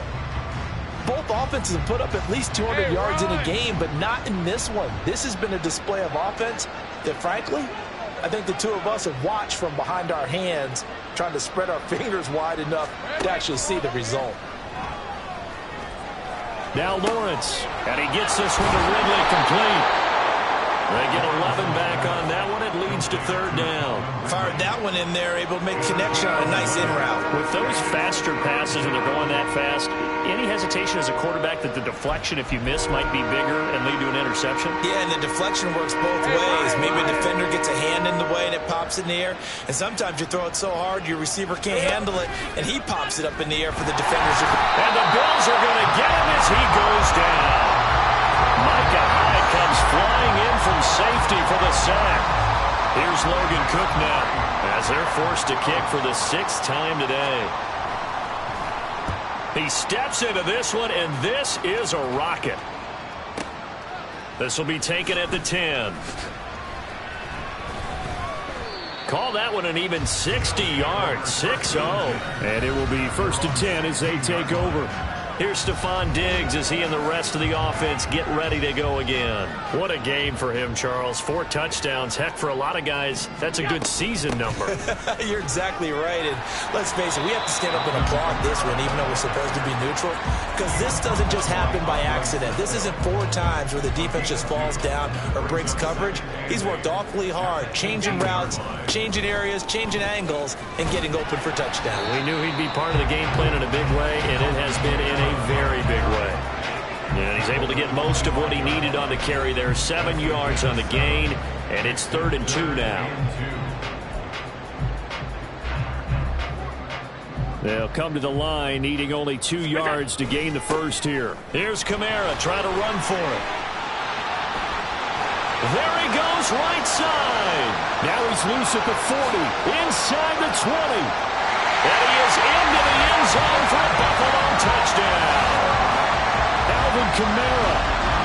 both offenses have put up at least 200 yards in a game, but not in this one. This has been a display of offense that, frankly, I think the two of us have watched from behind our hands, trying to spread our fingers wide enough to actually see the result. Now Lawrence, and he gets this one to Ridley complete. They get 11 back on that one. It leads to third down. Fired that one in there, able to make connection on a nice in route. With those faster passes when they're going that fast, any hesitation as a quarterback that the deflection, if you miss, might be bigger and lead to an interception? Yeah, and the deflection works both ways. Maybe a defender gets a hand in the way and it pops in the air. And sometimes you throw it so hard your receiver can't handle it, and he pops it up in the air for the defenders. And the Bills are going to get him as he goes down. Micah Hyde comes flying in from safety for the sack. Here's Logan Cook now as they're forced to kick for the 6th time today. He steps into this one, and this is a rocket. This will be taken at the 10. Call that one an even 60 yards, 6-0. And it will be 1st and 10 as they take over. Here's Stephon Diggs as he and the rest of the offense get ready to go again. What a game for him, Charles. 4 touchdowns. Heck, for a lot of guys, that's a good season number. You're exactly right. And let's face it, we have to stand up and applaud this one, even though we're supposed to be neutral, because this doesn't just happen by accident. This isn't 4 times where the defense just falls down or breaks coverage. He's worked awfully hard, changing routes, changing areas, changing angles, and getting open for touchdown. We knew he'd be part of the game plan in a big way, and it has been in a very big way. And he's able to get most of what he needed on the carry there. 7 yards on the gain, and it's 3rd and 2 now. They'll come to the line, needing only 2 yards to gain the first here. Here's Kamara trying to run for it. There he goes, right side. Now he's loose at the 40, inside the 20. And he is into the end zone for a Buffalo touchdown. Alvin Kamara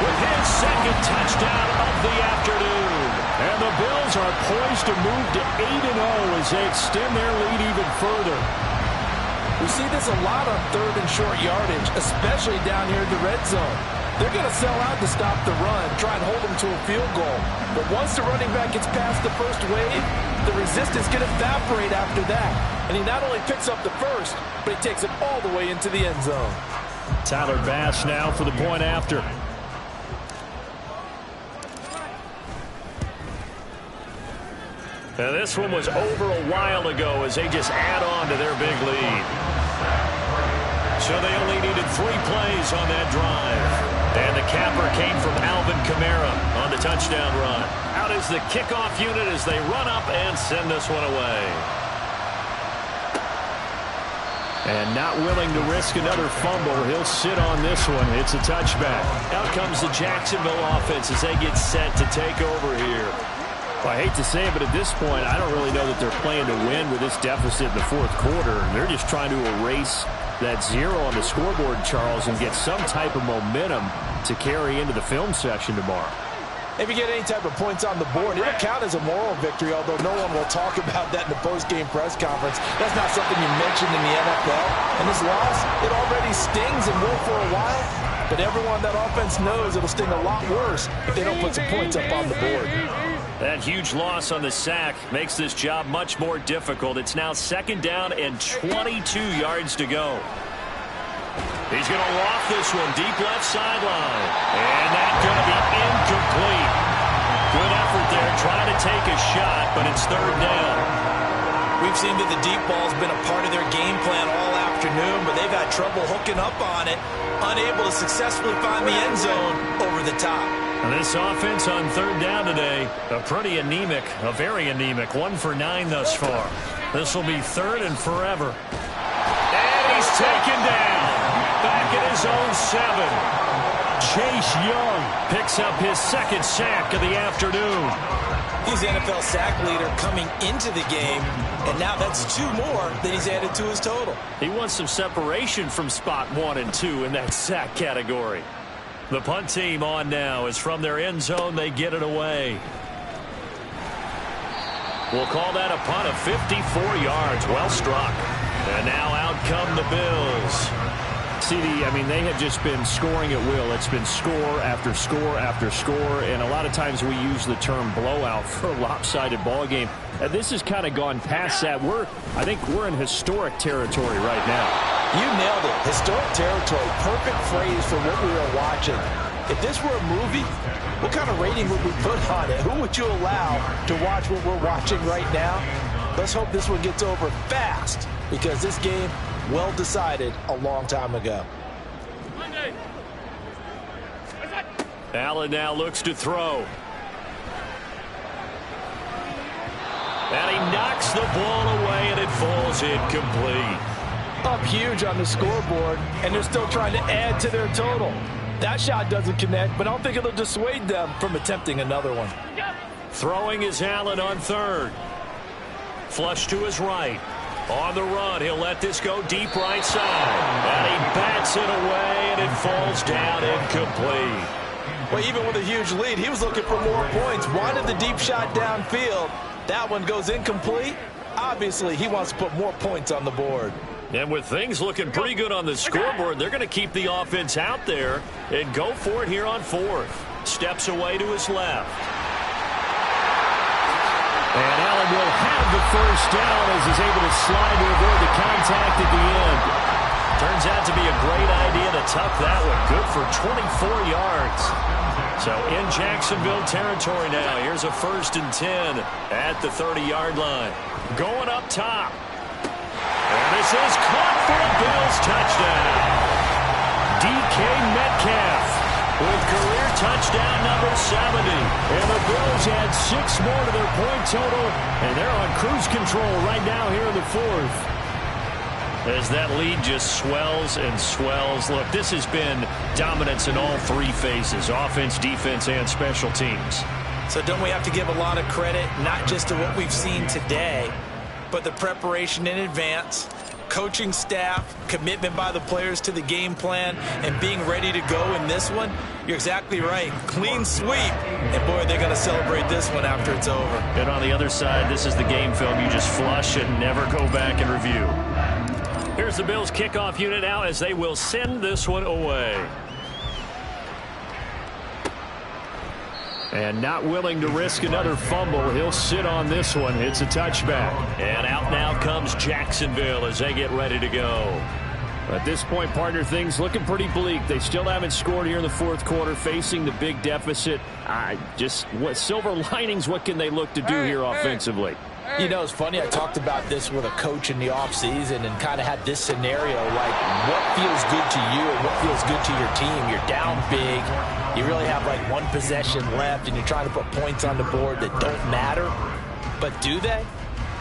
with his 2nd touchdown of the afternoon. And the Bills are poised to move to 8-0 as they extend their lead even further. We see this a lot on 3rd and short yardage, especially down here in the red zone. They're going to sell out to stop the run, try and hold them to a field goal. But once the running back gets past the first wave, the resistance can evaporate after that. And he not only picks up the first, but he takes it all the way into the end zone. Tyler Bass now for the point after. Now this one was over a while ago as they just add on to their big lead. So they only needed 3 plays on that drive. And the capper came from Alvin Kamara on the touchdown run. Out is the kickoff unit as they run up and send this one away. And not willing to risk another fumble, he'll sit on this one. It's a touchback. Out comes the Jacksonville offense as they get set to take over here. Well, I hate to say it, but at this point, I don't really know that they're playing to win with this deficit in the 4th quarter. They're just trying to erase that 0 on the scoreboard, Charles, and get some type of momentum to carry into the film session tomorrow. If you get any type of points on the board, it'll count as a moral victory, although no one will talk about that in the post-game press conference. That's not something you mentioned in the NFL. And this loss, it already stings and will for a while, but everyone on that offense knows it'll sting a lot worse if they don't put some points up on the board. That huge loss on the sack makes this job much more difficult. It's now 2nd down and 22 yards to go. He's going to loft this one deep left sideline. And that's going to be incomplete. Good effort there trying to take a shot, but it's 3rd down. We've seen that the deep ball's been a part of their game plan all afternoon, but they've had trouble hooking up on it, unable to successfully find the end zone over the top. And this offense on 3rd down today, a very anemic, 1 for 9 thus far. This will be 3rd and forever. And he's taken down. Back at his own 7. Chase Young picks up his 2nd sack of the afternoon. He's the NFL sack leader coming into the game, and now that's 2 more that he's added to his total. He wants some separation from spot 1 and 2 in that sack category. The punt team on now is from their end zone. They get it away. We'll call that a punt of 54 yards. Well struck. And now out come the Bills. They have just been scoring at will. It's been score after score after score, and a lot of times we use the term blowout for a lopsided ball game. This has kind of gone past that. I think we're in historic territory right now. You nailed it. Historic territory. Perfect phrase for what we are watching. If this were a movie, what kind of rating would we put on it? Who would you allow to watch what we're watching right now? Let's hope this one gets over fast, because this game, well decided a long time ago. Allen now looks to throw. And he knocks the ball away, and it falls incomplete. Up huge on the scoreboard, and they're still trying to add to their total. That shot doesn't connect, but I don't think it'll dissuade them from attempting another one. Throwing is Allen on 3rd. Flush to his right. On the run, he'll let this go deep right side. And he bats it away, and it falls down incomplete. Well, even with a huge lead, he was looking for more points. Wanted the deep shot downfield. That one goes incomplete. Obviously, he wants to put more points on the board. And with things looking pretty good on the scoreboard, they're going to keep the offense out there and go for it here on 4th. Steps away to his left. And Allen will have the 1st down as he's able to slide to avoid the contact at the end. Turns out to be a great idea to tuck that one. Good for 24 yards. So in Jacksonville territory now. Here's a 1st and 10 at the 30-yard line. Going up top. And this is caught for a Bills touchdown. DK Metcalf with career touchdown number 70. And the Bills add 6 more to their point total, and they're on cruise control right now here in the 4th. As that lead just swells and swells. Look, this has been dominance in all 3 phases, offense, defense, and special teams. So don't we have to give a lot of credit, not just to what we've seen today, but the preparation in advance, coaching staff, commitment by the players to the game plan, and being ready to go in this one? You're exactly right. Clean sweep. And, boy, they're going to celebrate this one after it's over. And on the other side, this is the game film you just flush and never go back and review. Here's the Bills kickoff unit now as they will send this one away. And not willing to risk another fumble. He'll sit on this one. It's a touchback. And out now comes Jacksonville as they get ready to go. At this point, partner, things looking pretty bleak. They still haven't scored here in the 4th quarter, facing the big deficit. What silver linings, what can they look to do here offensively? You know, it's funny, I talked about this with a coach in the offseason and kind of had this scenario, like what feels good to you and what feels good to your team. You're down big. You really have like 1 possession left, and you're trying to put points on the board that don't matter. But do they?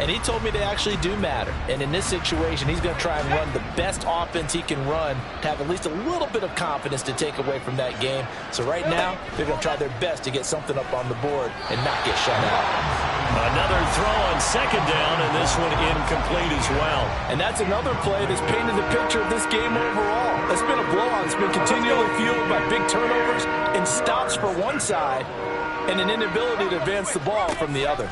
And he told me they actually do matter. And in this situation, he's going to try and run the best offense he can run to have at least a little bit of confidence to take away from that game. So right now, they're going to try their best to get something up on the board and not get shut out. Another throw on 2nd down, and this one incomplete as well. And that's another play that's painted the picture of this game overall. It's been a blowout. It's been continually fueled by big turnovers and stops for one side and an inability to advance the ball from the other.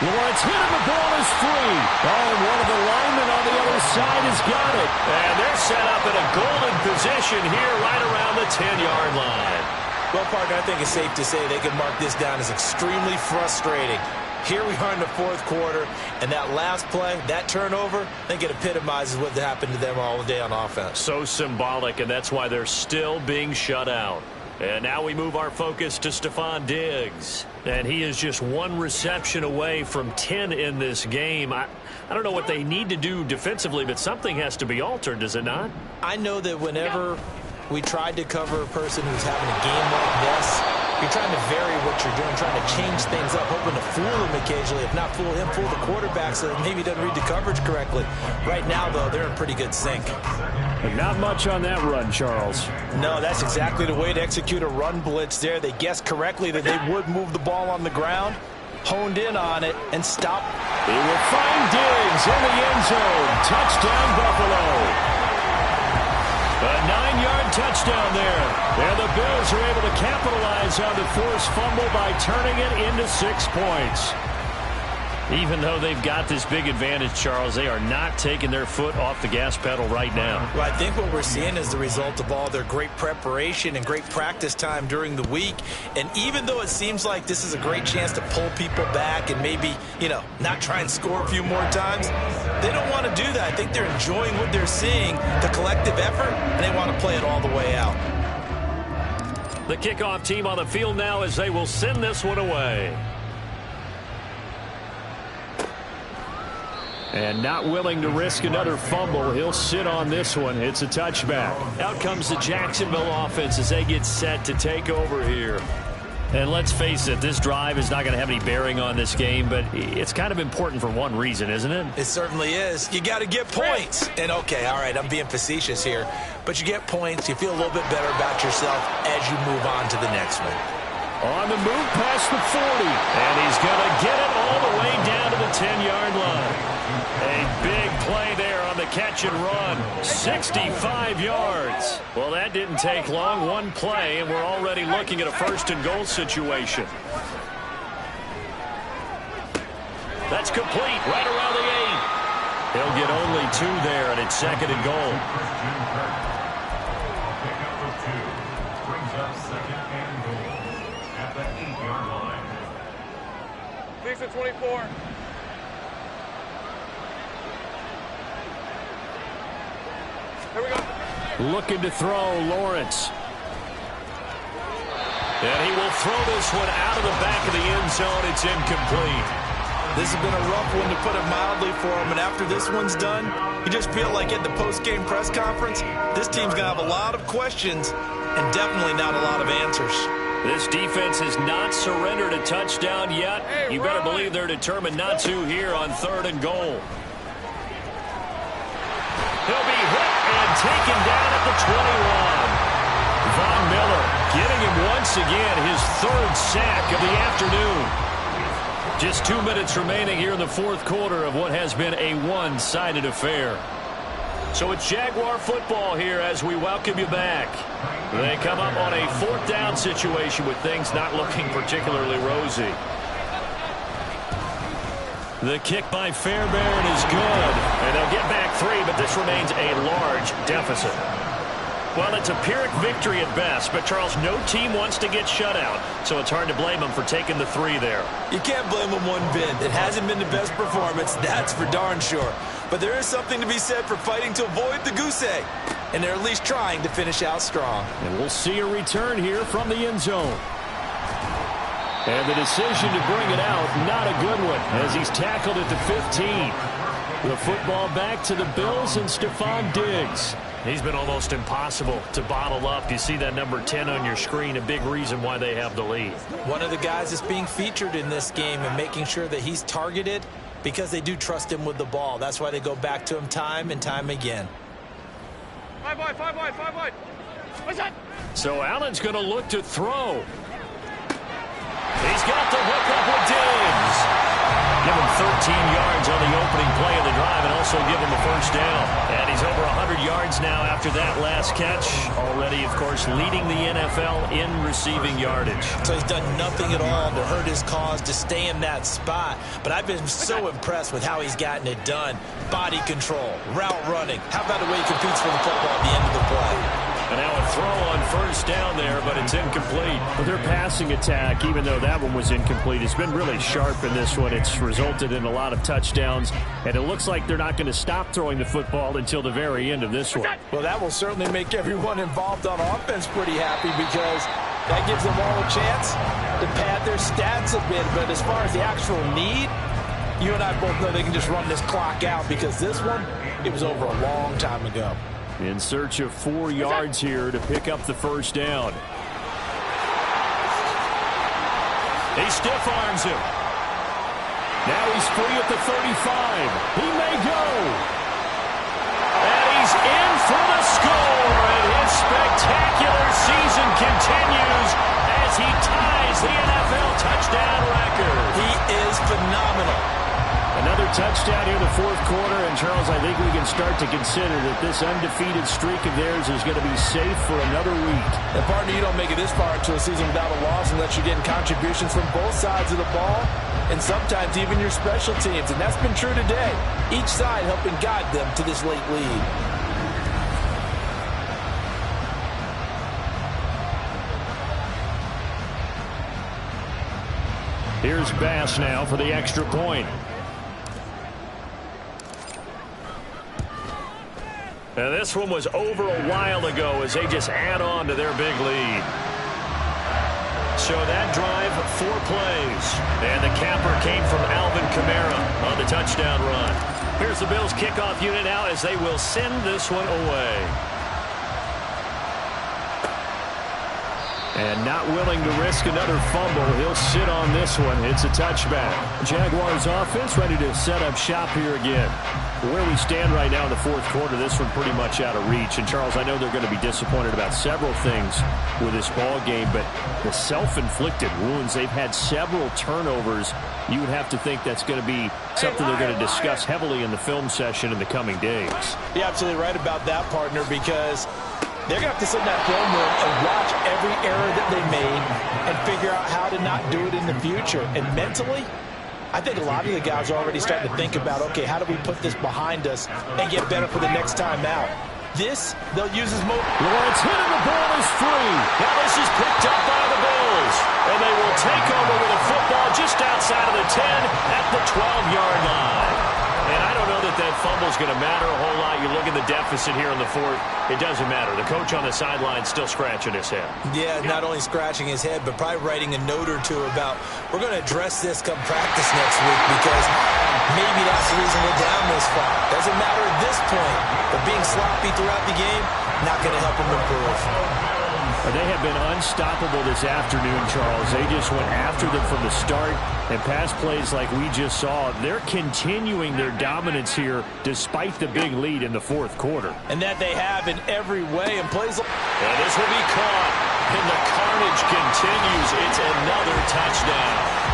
Lawrence hit him, the ball is free. Oh, and one of the linemen on the other side has got it. And they're set up in a golden position here right around the 10-yard line. Well, partner, I think it's safe to say they can mark this down as extremely frustrating. Here we are in the fourth quarter, and that last play, that turnover, I think it epitomizes what happened to them all day on offense. So symbolic, and that's why they're still being shut out. And now we move our focus to Stephon Diggs. And he is just one reception away from 10 in this game. I don't know what they need to do defensively, but something has to be altered, does it not? I know that whenever we tried to cover a person who's having a game like this, you're trying to vary what you're doing, trying to change things up, hoping to fool him occasionally. If not fool him, fool the quarterback so that maybe he doesn't read the coverage correctly. Right now, though, they're in pretty good sync. And not much on that run, Charles. No, that's exactly the way to execute a run blitz there. They guessed correctly that they would move the ball on the ground, honed in on it, and stopped. He will find Diggs in the end zone. Touchdown, Buffalo. A 9-yard touchdown there. And the Bills are able to capitalize on the forced fumble by turning it into 6 points. Even though they've got this big advantage, Charles, they are not taking their foot off the gas pedal right now. Well, I think what we're seeing is the result of all their great preparation and great practice time during the week. And even though it seems like this is a great chance to pull people back and maybe, not try and score a few more times, they don't want to do that. I think they're enjoying what they're seeing, the collective effort, and they want to play it all the way out. The kickoff team on the field now as they will send this one away. And not willing to risk another fumble. He'll sit on this one. It's a touchback. Out comes the Jacksonville offense as they get set to take over here. And let's face it, this drive is not going to have any bearing on this game, but it's kind of important for one reason, isn't it? It certainly is. You got to get points. And okay, all right, I'm being facetious here, but you get points, you feel a little bit better about yourself as you move on to the next one. On the move past the 40. And he's going to get it all the way down to the 10-yard line. A big play there on the catch and run. 65 yards. Well, that didn't take long. One play, and we're already looking at a first-and-goal situation. That's complete right around the 8. He'll get only 2 there, and it's second and goal. Fix it 24. Here we go. Looking to throw, Lawrence. And he will throw this one out of the back of the end zone. It's incomplete. This has been a rough one, to put it mildly, for him. And after this one's done, you just feel like at the post-game press conference, this team's going to have a lot of questions and definitely not a lot of answers. This defense has not surrendered a touchdown yet. You better believe they're determined not to here on 3rd and goal. He'll be hit and taken down at the 21. Von Miller getting him once again, his 3rd sack of the afternoon. Just 2 minutes remaining here in the fourth quarter of what has been a one-sided affair. So it's Jaguar football here as we welcome you back. They come up on a 4th down situation with things not looking particularly rosy. The kick by Fairbairn is good. And they'll get back 3, but this remains a large deficit. Well, it's a Pyrrhic victory at best, but, Charles, no team wants to get shut out, so it's hard to blame them for taking the 3 there. You can't blame them one bit. It hasn't been the best performance, that's for darn sure. But there is something to be said for fighting to avoid the goose egg, and they're at least trying to finish out strong. And we'll see a return here from the end zone. And the decision to bring it out, not a good one, as he's tackled at the 15. The football back to the Bills and Stephon Diggs. He's been almost impossible to bottle up. You see that number 10 on your screen, a big reason why they have the lead. One of the guys that's being featured in this game and making sure that he's targeted because they do trust him with the ball. That's why they go back to him time and time again. 5 wide, 5 wide, 5 wide. What's that? So Allen's going to look to throw. He's got the hook up with Diggs. Give him 13 yards on the opening play of the drive and also give him a first down. And he's over 100 yards now after that last catch. Already, of course, leading the NFL in receiving yardage. So he's done nothing at all to hurt his cause, to stay in that spot. But I've been so impressed with how he's gotten it done. Body control, route running. How about the way he competes for the football at the end of the play? And now a throw on first down there, but it's incomplete. But their passing attack, even though that one was incomplete, has been really sharp in this one. It's resulted in a lot of touchdowns, and it looks like they're not going to stop throwing the football until the very end of this one. Well, that will certainly make everyone involved on offense pretty happy because that gives them all a chance to pad their stats a bit. But as far as the actual need, you and I both know they can just run this clock out because this one, it was over a long time ago. In search of 4 yards here to pick up the first down. He stiff arms him. Now he's free at the 35. He may go. And he's in for the score. And his spectacular season continues as he ties the NFL touchdown record. He is phenomenal. Another touchdown here in the fourth quarter. And, Charles, I think we can start to consider that this undefeated streak of theirs is going to be safe for another week. And, partner, you don't make it this far into a season without a loss unless you're getting contributions from both sides of the ball and sometimes even your special teams. And that's been true today. Each side helping guide them to this late lead. Here's Bass now for the extra point. And this one was over a while ago as they just add on to their big lead. So that drive, 4 plays. And the capper came from Alvin Kamara on the touchdown run. Here's the Bills kickoff unit now as they will send this one away. And not willing to risk another fumble. He'll sit on this one. It's a touchback. Jaguars offense ready to set up shop here again. Where we stand right now in the fourth quarter, this one pretty much out of reach. And, Charles, I know they're going to be disappointed about several things with this ball game, but the self-inflicted wounds, they've had several turnovers. You would have to think that's going to be something they're going to discuss heavily in the film session in the coming days. You're absolutely right about that, partner, because they're going to have to sit in that film room and watch every error that they made and figure out how to not do it in the future. And mentally, I think a lot of the guys are already starting to think about, okay, how do we put this behind us and get better for the next time out? This, they'll use as most. Lawrence hit and the ball is free. Now this is picked up by the Bills. And they will take over with a football just outside of the 10 at the 12-yard line. And I don't know that that fumble is going to matter a whole lot. You look at the deficit here in the fourth, it doesn't matter. The coach on the sideline still scratching his head. Yeah, not only scratching his head, but probably writing a note or two about, we're going to address this come practice next week because maybe that's the reason we're down this far. Doesn't matter at this point, but being sloppy throughout the game, not going to help him improve. They have been unstoppable this afternoon, Charles. They just went after them from the start, and pass plays like we just saw, they're continuing their dominance here despite the big lead in the fourth quarter. And that they have in every way. And plays. And this will be caught, and the carnage continues. It's another touchdown.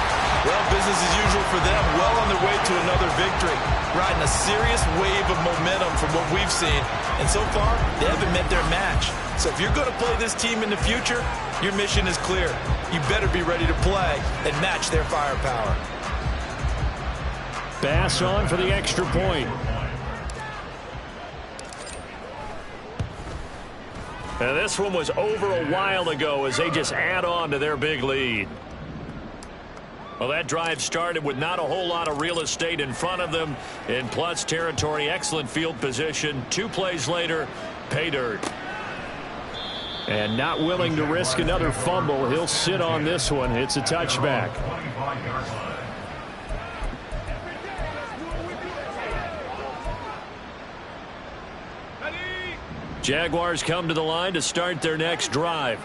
Well, business as usual for them. Well on their way to another victory. Riding a serious wave of momentum from what we've seen. And so far, they haven't met their match. So if you're going to play this team in the future, your mission is clear. You better be ready to play and match their firepower. Bass on for the extra point. And this one was over a while ago as they just add on to their big lead. Well, that drive started with not a whole lot of real estate in front of them. In plus territory, excellent field position. 2 plays later, pay dirt. And not willing to risk another fumble. He'll sit on this one. It's a touchback. Jaguars come to the line to start their next drive.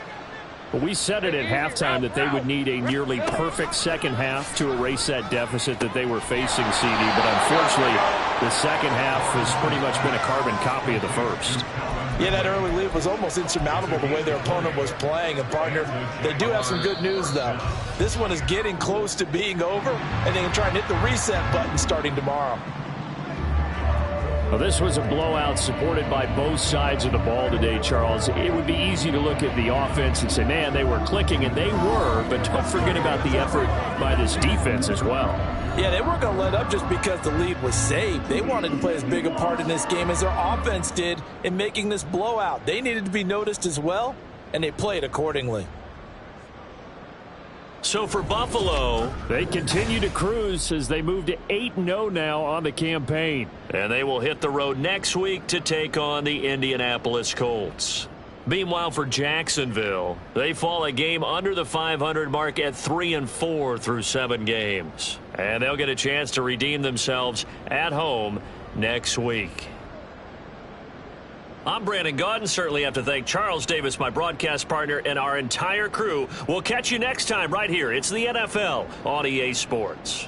Well, we said it at halftime that they would need a nearly perfect second half to erase that deficit that they were facing, CD. But unfortunately, the second half has pretty much been a carbon copy of the first. Yeah, that early lead was almost insurmountable the way their opponent was playing. And, partner, they do have some good news, though. This one is getting close to being over, and they can try and hit the reset button starting tomorrow. Well, this was a blowout supported by both sides of the ball today, Charles. It would be easy to look at the offense and say, man, they were clicking, and they were, but don't forget about the effort by this defense as well. Yeah, they weren't going to let up just because the lead was saved. They wanted to play as big a part in this game as their offense did in making this blowout. They needed to be noticed as well, and they played accordingly. So for Buffalo, they continue to cruise as they move to 8-0 now on the campaign. And they will hit the road next week to take on the Indianapolis Colts. Meanwhile, for Jacksonville, they fall a game under the 500 mark at 3-4 through 7 games. And they'll get a chance to redeem themselves at home next week. I'm Brandon Gaudin. Certainly have to thank Charles Davis, my broadcast partner, and our entire crew. We'll catch you next time right here. It's the NFL on EA Sports.